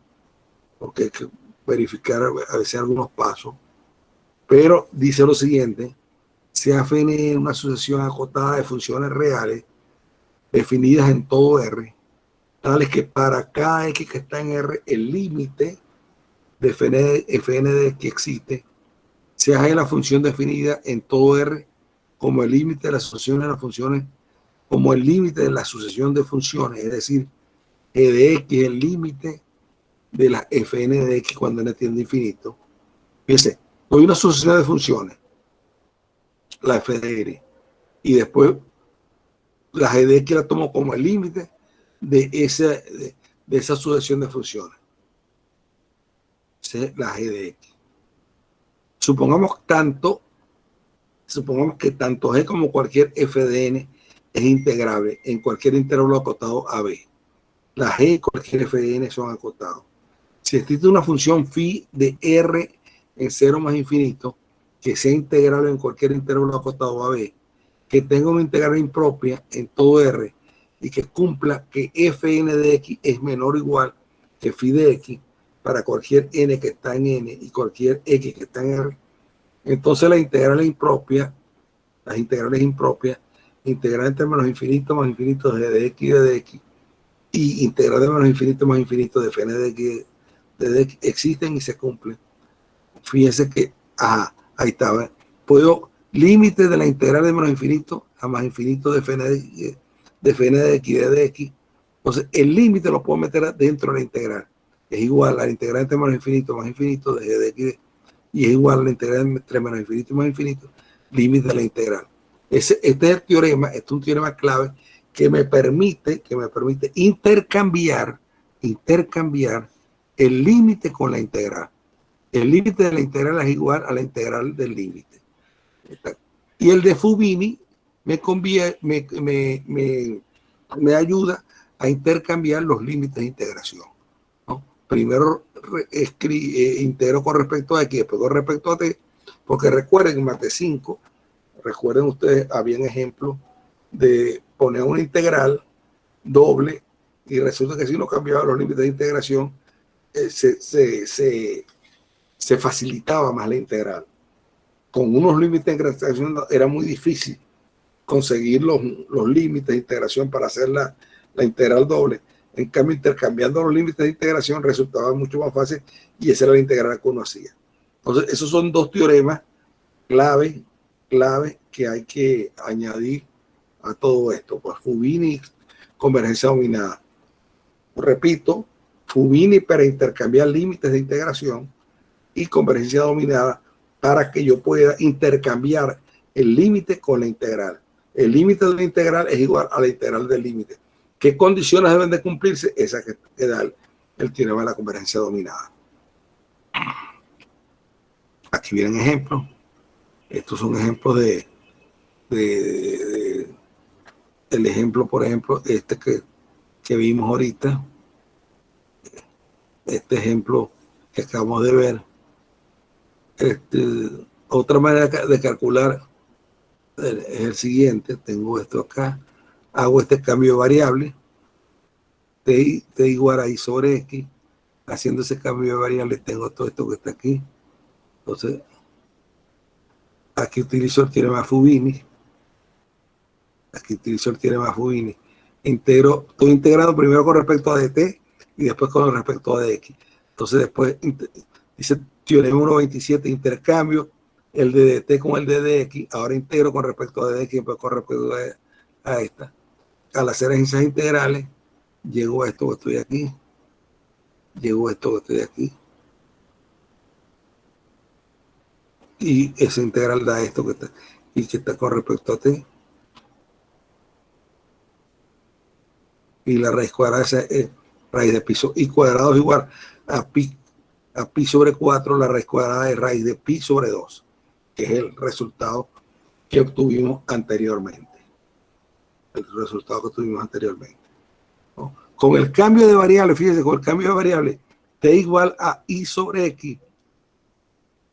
porque hay que verificar a veces algunos pasos. Pero dice lo siguiente: se afine una sucesión acotada de funciones reales definidas en todo R, tales que para cada X que está en R, el límite de Fn de que existe se hace la función definida en todo R como el límite de la sucesión de las funciones, como el límite de la sucesión de funciones, es decir, e de x es el límite de la Fn de x cuando n tiende a infinito. Fíjense, doy una sucesión de funciones, la f de n, y después la g de x la tomo como el límite de esa sucesión de funciones. Esa es la g de x. Supongamos que tanto g como cualquier f de n es integrable en cualquier intervalo acotado a b. La g y cualquier f de n son acotados. Si existe una función phi de r en 0 más infinito que sea integrable en cualquier intervalo acotado a b, que tenga una integral impropia en todo r y que cumpla que fn de x es menor o igual que phi de x para cualquier n que está en n y cualquier x que está en r, entonces las integrales impropias, integrante menos infinito de x y de dx, y integral de menos infinito más infinito de fn de x de dx existen y se cumplen. Fíjense que, ahí estaba. Puedo límite de la integral de menos infinito a más infinito de fn de x y de dx. Entonces, el límite lo puedo meter dentro de la integral. Es igual a la integral entre menos infinito más infinito de g de x y es igual a la integral entre menos infinito y más infinito, límite de la integral. Este es el teorema, este es un teorema clave que me permite intercambiar el límite con la integral. El límite de la integral es igual a la integral del límite. Y el de Fubini me ayuda a intercambiar los límites de integración, ¿no? Primero integro con respecto a x, después con respecto a t, porque recuerden en Mate 5, recuerden ustedes, habían ejemplos de poner una integral doble y resulta que si no cambiaba los límites de integración, se facilitaba más la integral. Con unos límites de integración era muy difícil conseguir los límites de integración para hacer la integral doble. En cambio, intercambiando los límites de integración resultaba mucho más fácil y esa era la integral que uno hacía. Entonces, esos son dos teoremas clave que hay que añadir a todo esto. Pues Fubini, convergencia dominada. Repito, Fubini para intercambiar límites de integración y convergencia dominada para que yo pueda intercambiar el límite con la integral. El límite de la integral es igual a la integral del límite. ¿Qué condiciones deben de cumplirse? Esa que da el teorema de la convergencia dominada. Aquí vienen ejemplos. Estos son ejemplos el ejemplo, por ejemplo, este que vimos ahorita. Este ejemplo que acabamos de ver. Otra manera de calcular es el siguiente. Tengo esto acá. Hago este cambio de variable. T igual a I sobre X. Haciendo ese cambio de variable tengo todo esto que está aquí. Entonces, aquí utilizo el teorema de Fubini. Aquí utilizo el teorema de Fubini. Estoy integrando primero con respecto a dt y después con respecto a dx. Entonces después dice teorema 1.27, intercambio el de dt con el de dx. Ahora integro con respecto a dx y después con respecto a esta. Al hacer esas integrales, llego a esto que estoy aquí. Llego a esto que estoy aquí. Y esa integral da esto que está, y que está con respecto a t. Y la raíz cuadrada es raíz de pi. Y cuadrado es igual a pi sobre 4, la raíz cuadrada es raíz de pi sobre 2, que es el resultado que obtuvimos anteriormente. El resultado que obtuvimos anteriormente. ¿No? Con el cambio de variable, fíjense, con el cambio de variable, t igual a i sobre x,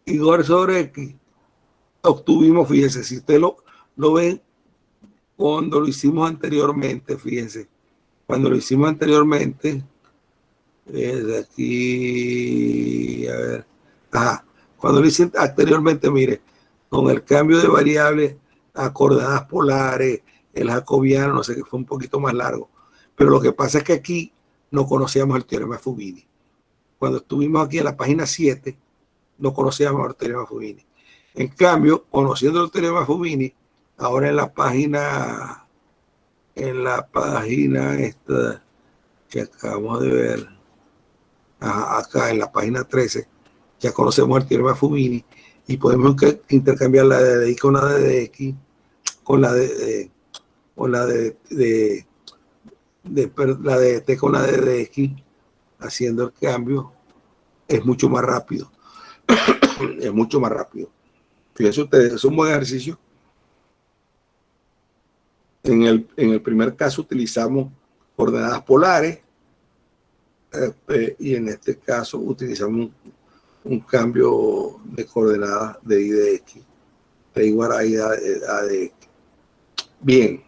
igual sobre x, obtuvimos, fíjense, si ustedes lo ven, cuando lo hicimos anteriormente, fíjense, cuando lo hicimos anteriormente, de aquí, a ver, cuando lo hice anteriormente, mire, con el cambio de variables a coordenadas polares, el jacobiano, no sé, que fue un poquito más largo, pero lo que pasa es que aquí no conocíamos el teorema de Fubini. Cuando estuvimos aquí en la página 7, no conocíamos el teorema de Fubini. En cambio, conociendo el teorema de Fubini, ahora en la página esta que acabamos de ver, acá en la página 13, ya conocemos el teorema de Fubini y podemos intercambiar la de dx con la de dx, con la de la de t con la de dx, haciendo el cambio es mucho más rápido. Es mucho más rápido. Fíjense ustedes, es un buen ejercicio. En el primer caso utilizamos coordenadas polares y en este caso utilizamos un cambio de coordenadas de i de x, t igual a i a de x. Bien.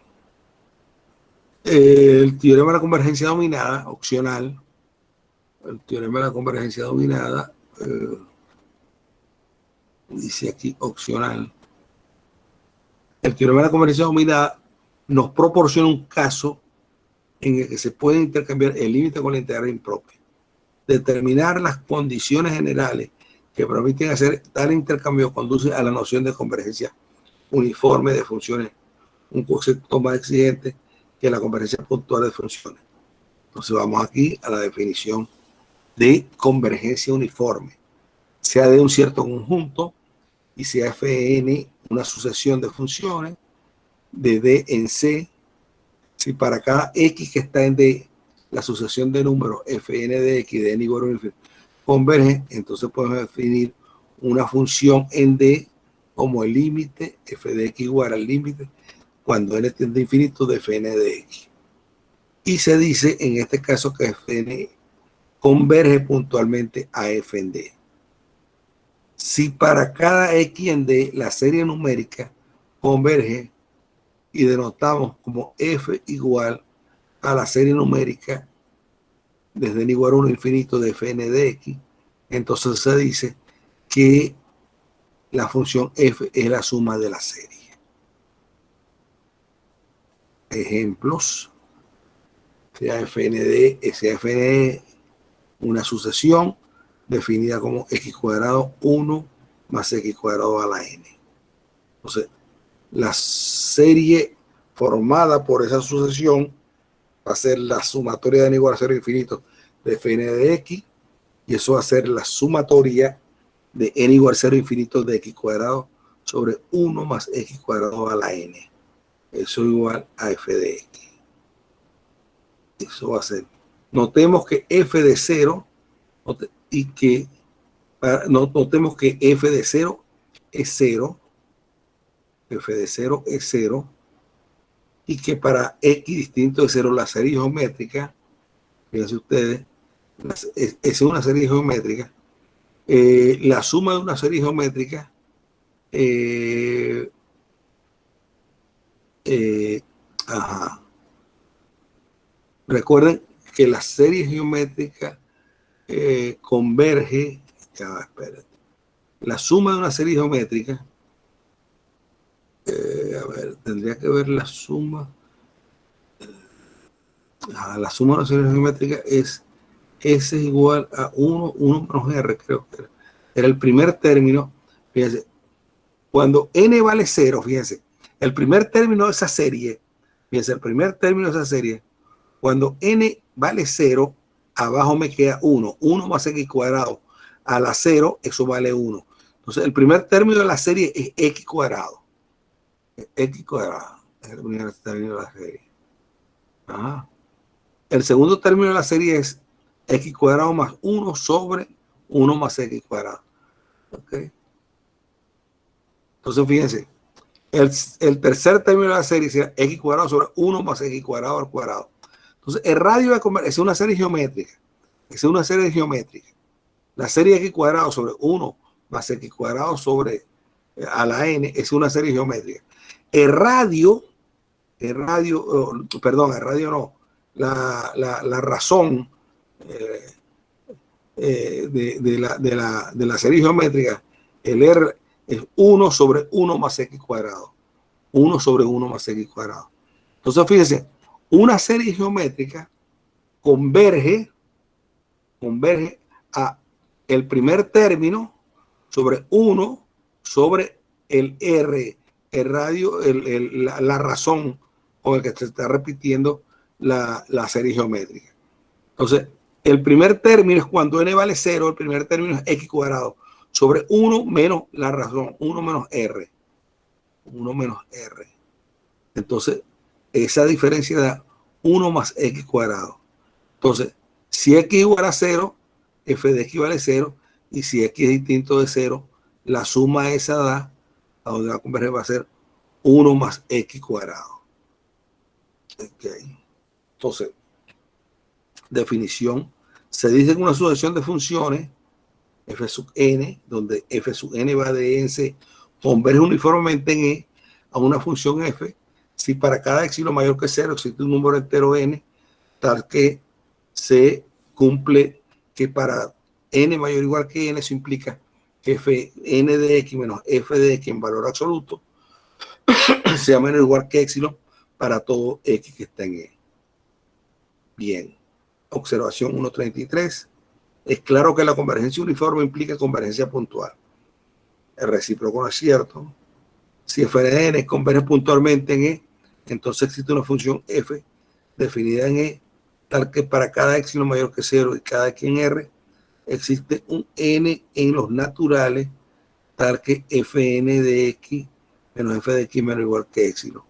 El teorema de la convergencia dominada, opcional. El teorema de la convergencia dominada dice aquí opcional. El teorema de la convergencia dominada nos proporciona un caso en el que se puede intercambiar el límite con la integral impropia. Determinar las condiciones generales que permiten hacer tal intercambio conduce a la noción de convergencia uniforme de funciones, un concepto más exigente que la convergencia puntual de funciones. Entonces vamos aquí a la definición de convergencia uniforme, sea de un cierto conjunto y sea Fn una sucesión de funciones de D en C. Si para cada X que está en D, la sucesión de números Fn de X de n igual a 1 converge, entonces podemos definir una función en D como el límite f de x igual al límite cuando n tiende a infinito de Fn de X. Y se dice en este caso que Fn converge puntualmente a f en D. Si para cada X en D la serie numérica converge y denotamos como f igual a la serie numérica desde n igual a 1 infinito de Fn de X, entonces se dice que la función f es la suma de la serie. Ejemplos: sea Fn una sucesión definida como x cuadrado 1 más x cuadrado a la n. Entonces, la serie formada por esa sucesión va a ser la sumatoria de n igual a 0 infinito de fn de x, y eso va a ser la sumatoria de n igual a 0 infinito de x cuadrado sobre 1 más x cuadrado a la n. Eso es igual a f de x. Eso va a ser. Notemos que f de 0 y que notemos que f de 0 es 0. F de 0 es 0. Y que para x distinto de 0 la serie geométrica, fíjense ustedes, es una serie geométrica. La suma de una serie geométrica ajá. Recuerden que la serie geométrica converge, espérate, la suma de una serie geométrica, a ver, tendría que ver la suma, la suma de una serie geométrica es S es igual a 1 menos R, creo que era el primer término. Fíjense, cuando n vale 0, fíjense, el primer término de esa serie, fíjense, el primer término de esa serie, cuando n vale 0, abajo me queda 1 más x cuadrado a la 0, eso vale 1. Entonces, el primer término de la serie es x cuadrado. X cuadrado es el primer término de la serie. Ajá. El segundo término de la serie es x cuadrado más 1 sobre 1 más x cuadrado. ¿Okay? Entonces, fíjense, el tercer término de la serie será x cuadrado sobre 1 más x cuadrado al cuadrado. Entonces, el radio de convergencia es una serie geométrica. Es una serie geométrica. La serie x cuadrado sobre 1 más x cuadrado sobre a la n es una serie geométrica. El radio no, la razón de la serie geométrica, el R es 1 sobre 1 más x cuadrado. 1 sobre 1 más x cuadrado. Entonces, fíjense, una serie geométrica converge a el primer término sobre 1 sobre el R, el radio, la razón con el que se está repitiendo la serie geométrica. Entonces, el primer término es cuando n vale 0, el primer término es x cuadrado sobre 1 menos la razón, 1 menos r. 1 menos r. Entonces, esa diferencia da 1 más x cuadrado. Entonces, si x igual a 0, f de x vale 0, y si x es distinto de 0, la suma esa da, a donde va a converger va a ser 1 más x cuadrado. Okay. Entonces, definición, se dice que una sucesión de funciones, f sub n, donde f sub n va de en c, converge uniformemente en e a una función f, si para cada epsilon mayor que 0 existe un número entero n, tal que se cumple que para n mayor o igual que n, eso implica que f n de x menos f de x en valor absoluto sea menor o igual que epsilon para todo x que está en e. Bien, observación 1.33. Es claro que la convergencia uniforme implica convergencia puntual. El recíproco no es cierto. Si f de n converge puntualmente en e, entonces existe una función f definida en e, tal que para cada epsilon mayor que 0 y cada x en r, existe un n en los naturales, tal que fn de x menos f de x menos o igual que epsilon.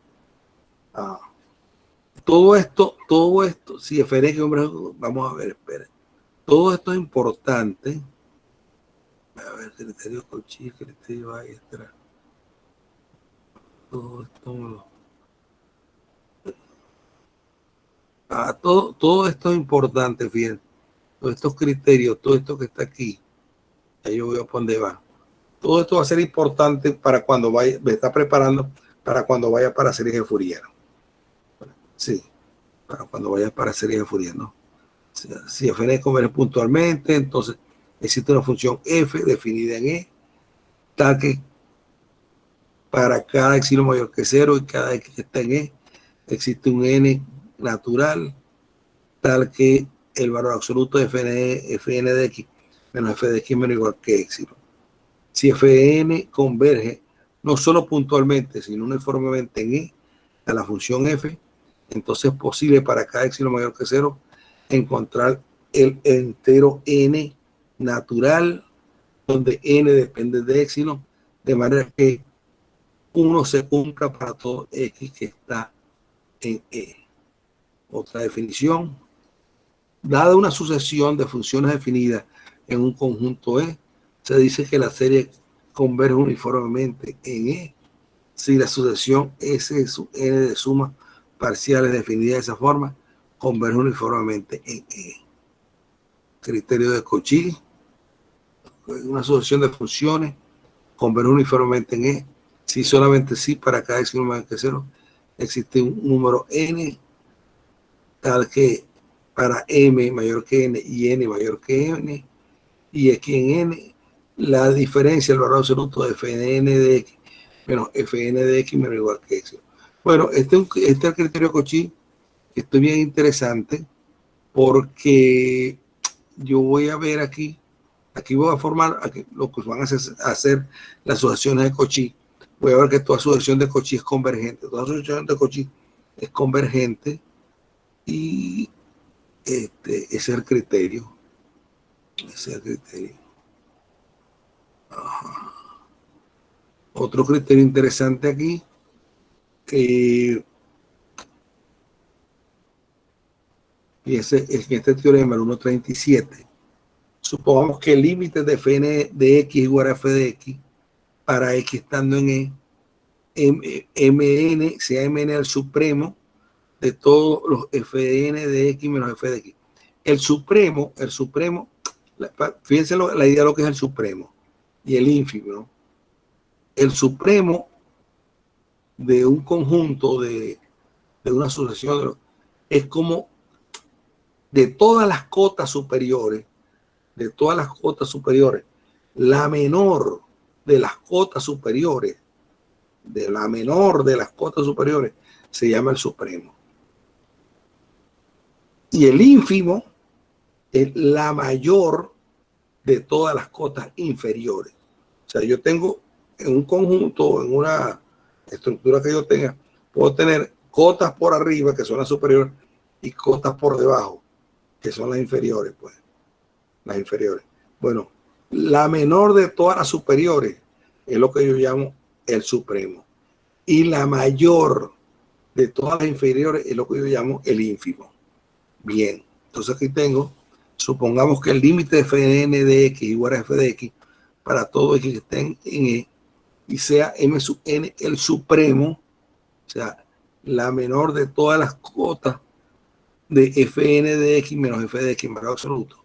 Todo esto, si f de x, vamos a ver, esperen. Todo esto es importante. A ver, criterio Cauchy, criterio Dijkstra. Todo esto. Todo esto es importante, fíjense. Todos estos criterios, todo esto que está aquí. Ahí yo voy a poner va. Todo esto va a ser importante para cuando vaya, me está preparando para cuando vaya para series de Fourier. Sí, para cuando vaya para series de Fourier, ¿no? Si f converge puntualmente, entonces existe una función f definida en e, tal que para cada epsilon mayor que 0 y cada x que está en e, existe un n natural, tal que el valor absoluto de fn de x menos f de x menos igual que epsilon. Si fn converge no solo puntualmente, sino uniformemente en e, a la función f, entonces es posible para cada épsilon mayor que 0 encontrar el entero n natural, donde n depende de épsilon, de manera que 1 se cumpla para todo x que está en E. Otra definición: dada una sucesión de funciones definidas en un conjunto E, se dice que la serie converge uniformemente en E si la sucesión S sub n de sumas parciales definidas de esa forma converge uniformemente en E. Criterio de Cauchy: una sucesión de funciones converge uniformemente en E si solamente si para cada épsilon mayor que 0 existe un número n tal que para m mayor que n y n mayor que n y x en n, la diferencia del valor absoluto de fn de x menos fn de x menos igual que x. Bueno, este es el criterio de Cauchy. Esto es bien interesante porque yo voy a ver aquí voy a formar aquí lo que van a hacer las sucesiones de Cauchy. Voy a ver que toda sucesión de Cauchy es convergente. Toda sucesión de Cauchy es convergente y ese es el criterio. Ese es el criterio. Ajá. Otro criterio interesante aquí, que es que este teorema, el 137, supongamos que el límite de fn de x igual a f de x para x estando en E, mn, sea mn el supremo de todos los fn de x menos f de x. El supremo, fíjense la idea de lo que es el supremo y el ínfimo, ¿no? El supremo de un conjunto de una sucesión es como de todas las cotas superiores, la menor de las cotas superiores, se llama el supremo. Y el ínfimo es la mayor de todas las cotas inferiores. O sea, yo tengo en un conjunto, en una estructura que yo tenga, puedo tener cotas por arriba, que son las superiores, y cotas por debajo, que son las inferiores, pues. Las inferiores. Bueno, la menor de todas las superiores es lo que yo llamo el supremo. Y la mayor de todas las inferiores es lo que yo llamo el ínfimo. Bien, entonces aquí tengo, supongamos que el límite de fn de x igual a f de x para todo x que esté en E y sea m sub n el supremo, o sea, la menor de todas las cotas de fn de x menos f de x en valor absoluto.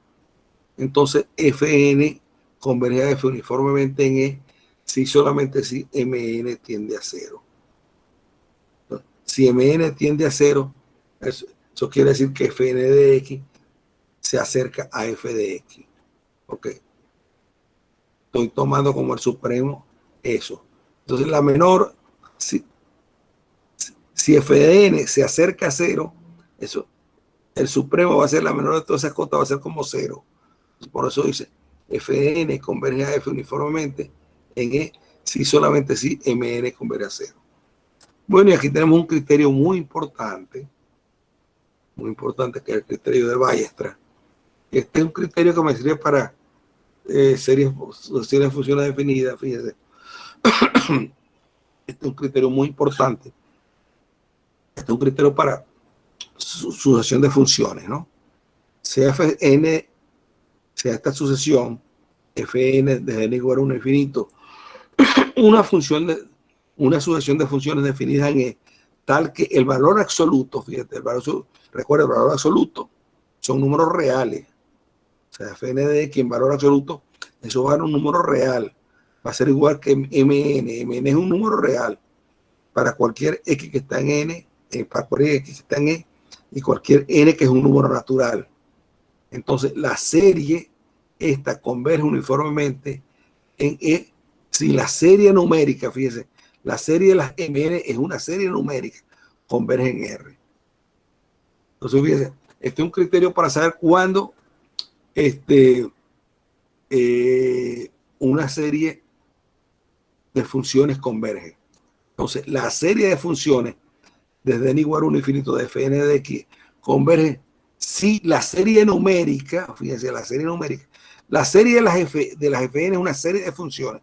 Entonces fn converge a f uniformemente en E si solamente si mn tiende a 0. Entonces, si mn tiende a 0, eso quiere decir que fn de x se acerca a f de x. Ok. Estoy tomando como el supremo eso. Entonces la menor, si f de n se acerca a 0, eso, el supremo va a ser la menor de todas esas cotas, va a ser como 0. Por eso dice fn converge a f uniformemente en E si solamente si mn converge a 0. Bueno, y aquí tenemos un criterio muy importante, que es el criterio de Weierstrass. Este es un criterio que me sirve para series de funciones definidas. Fíjense, este es un criterio muy importante. Este es un criterio para sucesión de funciones, ¿no? Sea fn, sea esta sucesión fn desde n igual a 1 infinito, una sucesión de funciones definidas en E, tal que el valor absoluto, fíjate, recuerda, el valor absoluto son números reales. O sea, fn de x en valor absoluto, eso va a dar un número real. Va a ser igual que mn. Mn es un número real para cualquier x que está en n, para cualquier x que está en E, y cualquier n que es un número natural. Entonces, la serie esta converge uniformemente en E si la serie numérica, fíjense, la serie de las mn es una serie numérica, converge en R. Entonces, fíjense, este es un criterio para saber cuándo una serie de funciones converge. Entonces, la serie de funciones desde n igual a 1 infinito de fn de x converge si la serie numérica, fíjense, la serie numérica, la serie de las fn es una serie de funciones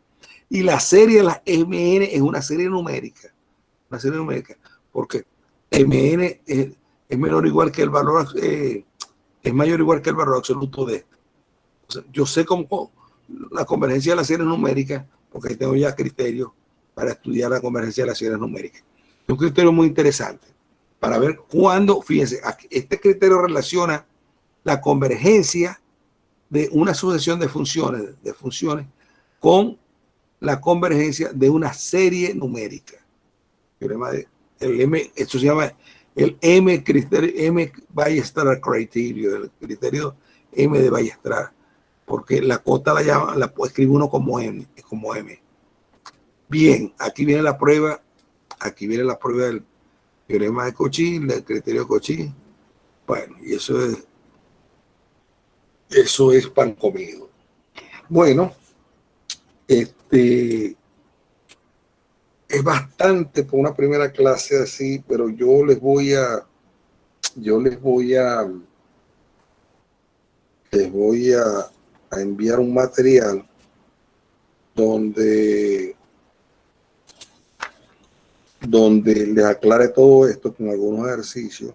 y la serie de las mn es una serie numérica, porque mn es menor o igual que el valor, es mayor o igual que el valor absoluto de esto. O sea, yo sé cómo la convergencia de las series numéricas, porque ahí tengo ya criterios para estudiar la convergencia de las series numéricas. Es un criterio muy interesante para ver cuándo, fíjense, este criterio relaciona la convergencia de una sucesión de funciones con la convergencia de una serie numérica. Esto se llama el M Weierstrass criterio, el criterio M de Weierstrass, porque la cota la escribe uno como M. Bien, aquí viene la prueba del teorema de Cauchy, del criterio de Cauchy. Bueno, y eso es pan comido. Bueno, es bastante por una primera clase así, pero yo les voy a enviar un material donde les aclare todo esto con algunos ejercicios.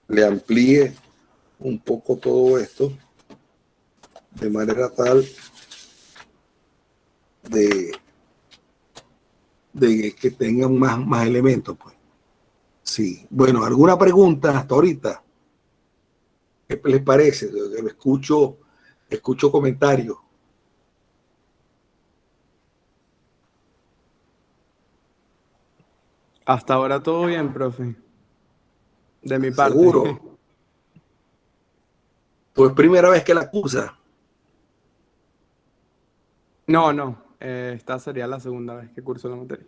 Le amplíe un poco todo esto de manera tal de que tengan más elementos, pues. Sí. Bueno, ¿alguna pregunta hasta ahorita? ¿Qué les parece? Escucho comentarios. Hasta ahora todo bien, profe. De mi parte. Seguro. Pues primera vez que la cursa. No. Esta sería la segunda vez que curso la materia.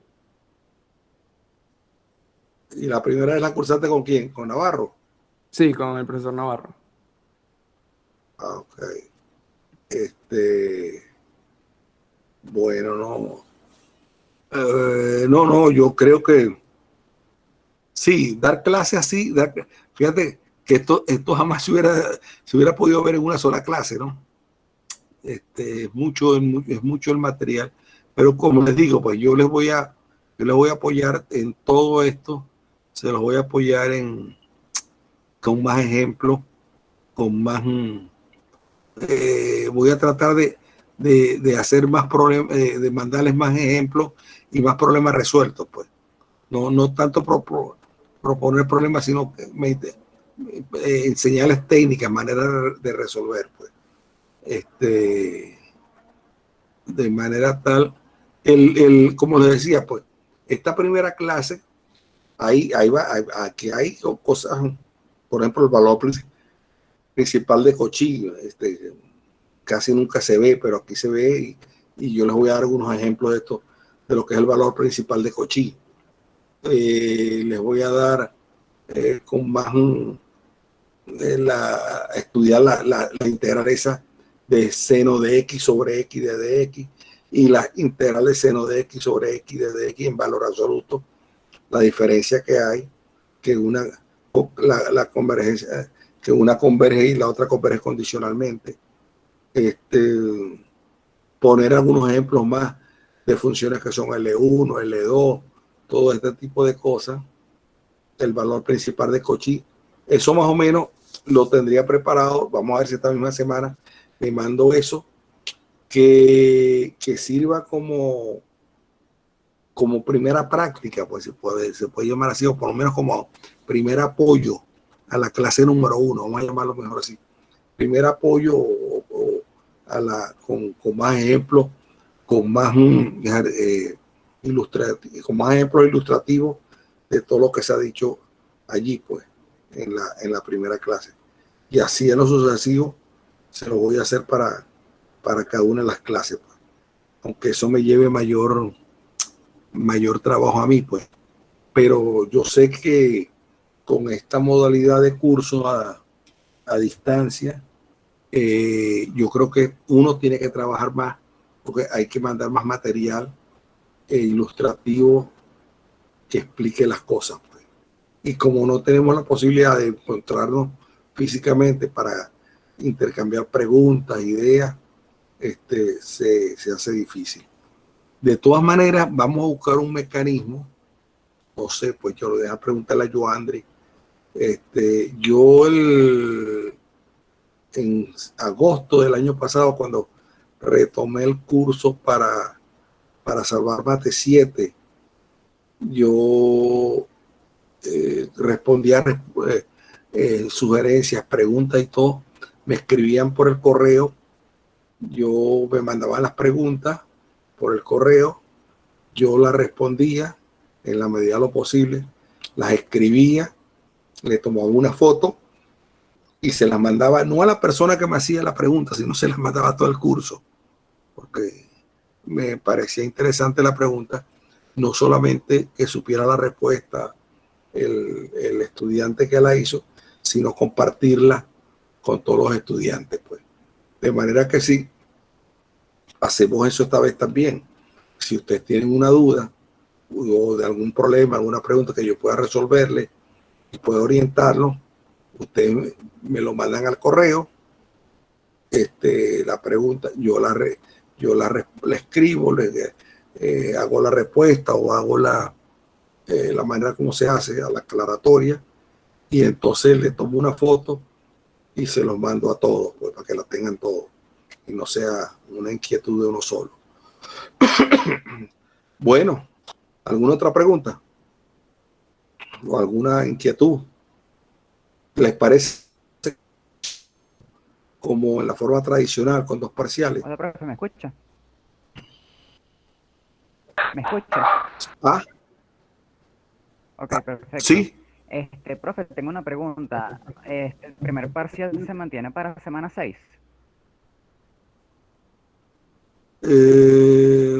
¿Y la primera vez la cursaste con quién? ¿Con Navarro? Sí, con el profesor Navarro. Ah, ok. Bueno, no. No, yo creo que sí, dar clase así, fíjate que esto jamás se hubiera podido ver en una sola clase, ¿no? Es mucho el material, pero como les digo, pues yo les voy a apoyar en todo esto, se los voy a apoyar con más ejemplos, con más, voy a tratar de hacer más problemas, de mandarles más ejemplos y más problemas resueltos, pues. No tanto proponer problemas, sino enseñarles técnicas, maneras de resolver, pues. De manera tal, como les decía, pues, esta primera clase, aquí hay cosas, por ejemplo, el valor principal de Cauchy, casi nunca se ve, pero aquí se ve, y yo les voy a dar algunos ejemplos de esto, de lo que es el valor principal de Cauchy. Les voy a dar con más estudiar la integral esa de seno de x sobre x de dx y la integral de seno de x sobre x de dx en valor absoluto, la diferencia que hay, que la convergencia, que una converge y la otra converge condicionalmente. Poner algunos ejemplos más de funciones que son L1, L2, todo este tipo de cosas, el valor principal de Cauchy. Eso más o menos lo tendría preparado. Vamos a ver si esta misma semana me mando eso, que sirva como primera práctica, pues se puede llamar así, o por lo menos como primer apoyo a la clase número 1, vamos a llamarlo mejor así. Primer apoyo con más ejemplos, con más ejemplos ilustrativos de todo lo que se ha dicho allí, pues, en la primera clase. Y así en lo sucesivo se lo voy a hacer para cada una de las clases, pues. Aunque eso me lleve mayor trabajo a mí, pues. Pero yo sé que con esta modalidad de curso a distancia, yo creo que uno tiene que trabajar más, porque hay que mandar más material e ilustrativo que explique las cosas, pues. Y como no tenemos la posibilidad de encontrarnos físicamente para intercambiar preguntas, ideas, se hace difícil. De todas maneras, vamos a buscar un mecanismo. No sé, pues yo lo dejo preguntarle a Joandri. Yo en agosto del año pasado, cuando retomé el curso para salvar Mate 7, yo respondía sugerencias, preguntas y todo. Me escribían por el correo, yo me mandaban las preguntas por el correo, yo las respondía en la medida de lo posible, las escribía, le tomaba una foto y se las mandaba no a la persona que me hacía la pregunta, sino se las mandaba a todo el curso, porque me parecía interesante la pregunta, no solamente que supiera la respuesta el estudiante que la hizo, sino compartirla con todos los estudiantes, pues. De manera que sí, hacemos eso esta vez también. Si ustedes tienen una duda o de algún problema, alguna pregunta que yo pueda resolverle y pueda orientarlo, ustedes me lo mandan al correo, la pregunta, la escribo, hago la respuesta o hago la manera como se hace, a la aclaratoria, y entonces le tomo una foto y se los mando a todos, pues, para que la tengan todos y no sea una inquietud de uno solo. Bueno, ¿alguna otra pregunta? ¿O alguna inquietud? ¿Les parece como en la forma tradicional con dos parciales? Hola, profe, ¿me escucha? ¿Me escucha? Ah, Ok, perfecto. sí. Profe, tengo una pregunta. ¿El primer parcial se mantiene para semana 6?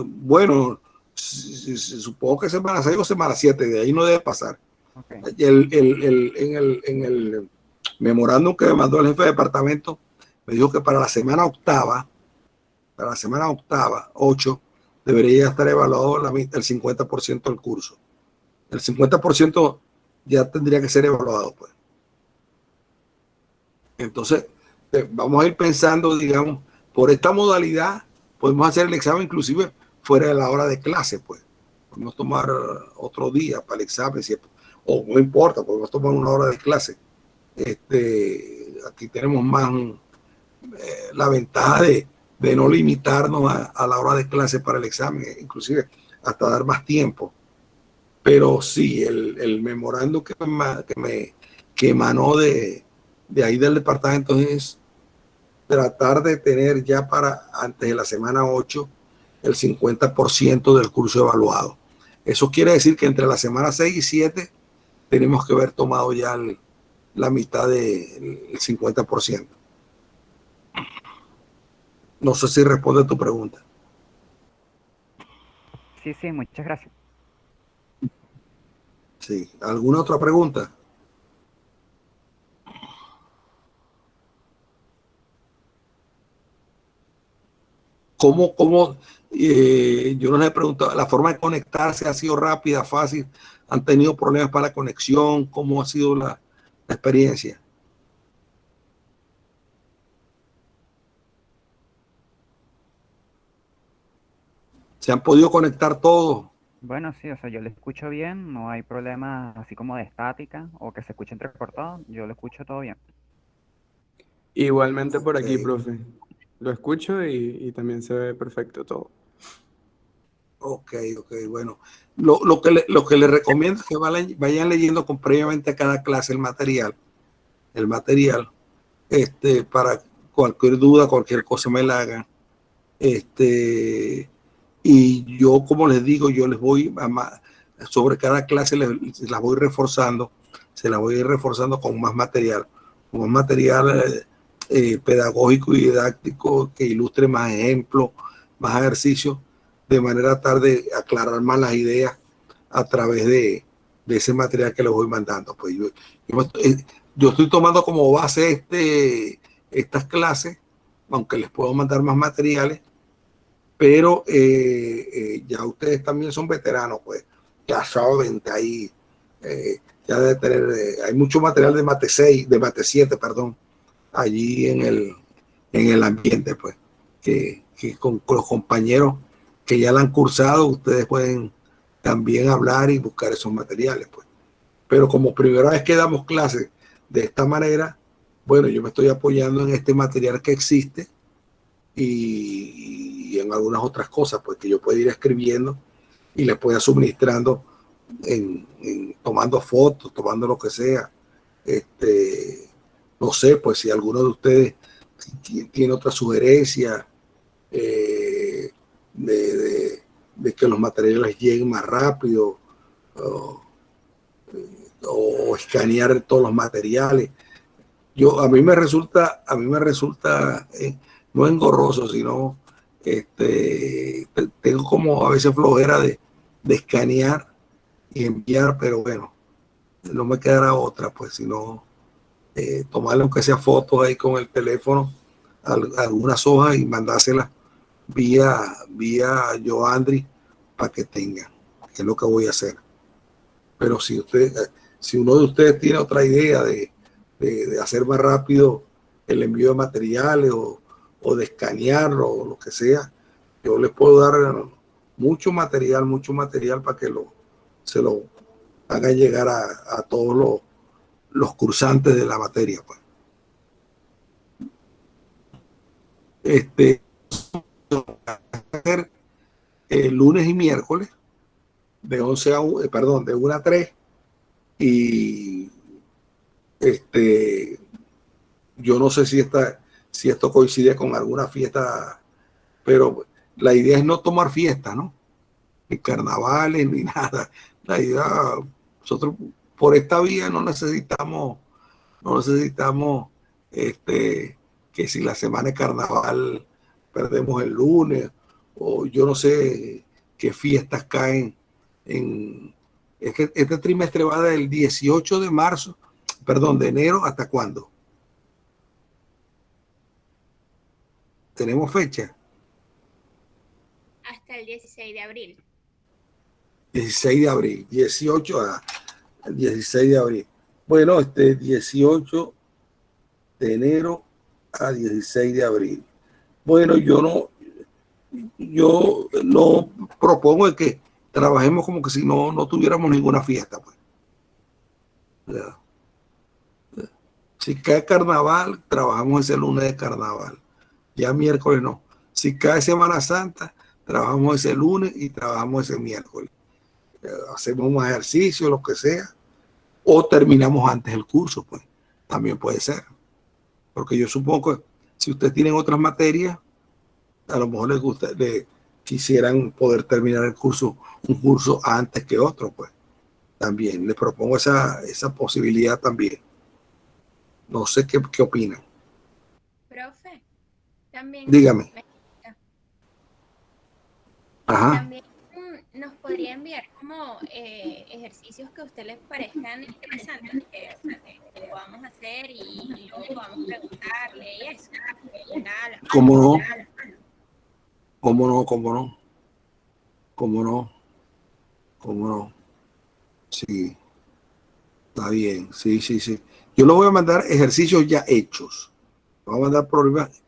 Bueno, supongo que semana 6 o semana 7, de ahí no debe pasar. Okay. En el memorándum que me mandó el jefe de departamento, me dijo que para la semana octava, 8, debería estar evaluado el 50% del curso. El 50% ya tendría que ser evaluado, pues. Entonces, vamos a ir pensando, digamos, por esta modalidad, podemos hacer el examen inclusive fuera de la hora de clase, pues. Podemos tomar otro día para el examen, o no importa, podemos tomar una hora de clase. Aquí tenemos más la ventaja de no limitarnos a la hora de clase para el examen, inclusive hasta dar más tiempo. Pero sí, el memorando que emanó de ahí del departamento es tratar de tener ya para antes de la semana 8 el 50% del curso evaluado. Eso quiere decir que entre la semana 6 y 7 tenemos que haber tomado ya la mitad del 50%. No sé si responde a tu pregunta. Sí, muchas gracias. Sí. ¿Alguna otra pregunta? ¿Cómo yo no les he preguntado, la forma de conectarse ha sido rápida, fácil? ¿Han tenido problemas para la conexión? ¿Cómo ha sido la experiencia? ¿Se han podido conectar todos? Bueno, sí, o sea, yo lo escucho bien, no hay problema así como de estática o que se escuche entrecortado, yo lo escucho todo bien. Igualmente por aquí, Okay. profe. Lo escucho y también se ve perfecto todo. Ok, bueno. Lo que les recomiendo es que vayan leyendo previamente a cada clase el material, para cualquier duda, cualquier cosa me la hagan. Y yo, como les digo, yo les voy sobre cada clase las voy reforzando, se las voy a ir reforzando con más material pedagógico y didáctico que ilustre más ejemplos, más ejercicios, de manera tal de aclarar más las ideas a través de ese material que les voy mandando. Pues yo estoy tomando como base estas clases, aunque les puedo mandar más materiales, pero ya ustedes también son veteranos, pues ya saben, ahí ya debe tener, hay mucho material de Mate 6, de Mate 7, perdón, allí en el ambiente, pues, que con los compañeros que ya la han cursado, ustedes pueden también hablar y buscar esos materiales, pues. Pero como primera vez que damos clases de esta manera, bueno, yo me estoy apoyando en este material que existe y en algunas otras cosas, pues que yo puedo ir escribiendo y les pueda suministrando tomando fotos, tomando lo que sea. No sé, pues si alguno de ustedes tiene otra sugerencia de que los materiales lleguen más rápido o escanear todos los materiales. A mí me resulta no engorroso, sino tengo como a veces flojera de escanear y enviar, pero bueno, no me quedará otra, pues, sino tomarle aunque sea fotos ahí con el teléfono, algunas hojas y mandárselas vía Yoandri para que tengan, que es lo que voy a hacer. Pero si uno de ustedes tiene otra idea de hacer más rápido el envío de materiales o de escanearlo o lo que sea, yo les puedo dar mucho material para que se lo hagan llegar a todos los cursantes de la materia, pues. Lunes y miércoles de 11 a 1, perdón, de 1 a 3 y yo no sé si esto coincide con alguna fiesta, pero la idea es no tomar fiesta, ¿no? Ni carnavales, ni nada. La idea, nosotros por esta vía no necesitamos que si la semana de carnaval perdemos el lunes, o yo no sé qué fiestas caen es que este trimestre va del 18 de marzo, perdón, de enero, ¿hasta cuándo? ¿Tenemos fecha? Hasta el 16 de abril. 16 de abril, 18 a 16 de abril. Bueno, 18 de enero a 16 de abril. Bueno, yo no propongo que trabajemos como que si no tuviéramos ninguna fiesta, pues. Si cae carnaval, trabajamos ese lunes de carnaval. Ya miércoles no. Si cae Semana Santa, trabajamos ese lunes y trabajamos ese miércoles. Hacemos un ejercicio, lo que sea, o terminamos antes el curso, pues. También puede ser. Porque yo supongo que si ustedes tienen otras materias, a lo mejor quisieran poder terminar un curso antes que otro, pues. También les propongo esa posibilidad también. No sé qué opinan. Profe, también. Dígame. Ajá. También nos podría enviar como ejercicios que a usted les parezcan interesantes que podamos hacer y luego podamos preguntarle y eso. ¿Cómo no? Sí, está bien. Sí. Yo les voy a mandar ejercicios ya hechos. Les voy a mandar problemas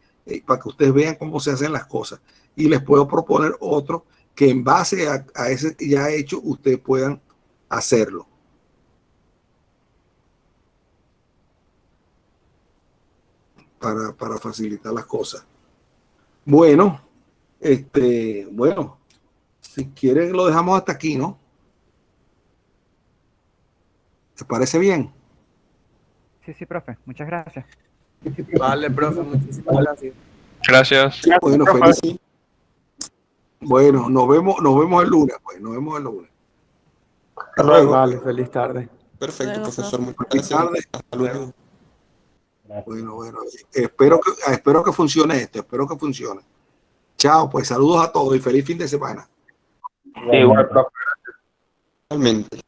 para que ustedes vean cómo se hacen las cosas. Y les puedo proponer otro que en base a ese ya hecho, ustedes puedan hacerlo. Para facilitar las cosas. Bueno, si quieren lo dejamos hasta aquí, ¿no? ¿Te parece bien? Sí, profe. Muchas gracias. Vale, profe, muchísimas gracias. Gracias. Bueno, feliz. Bueno, nos vemos el lunes, pues. Nos vemos el lunes. Hasta luego. Vale, feliz tarde. Perfecto, profesor. Muchas Feliz gracias. tarde. Hasta luego. Bueno. Espero que funcione esto. Espero que funcione. Chao, pues saludos a todos y feliz fin de semana. Igual, profe. Realmente.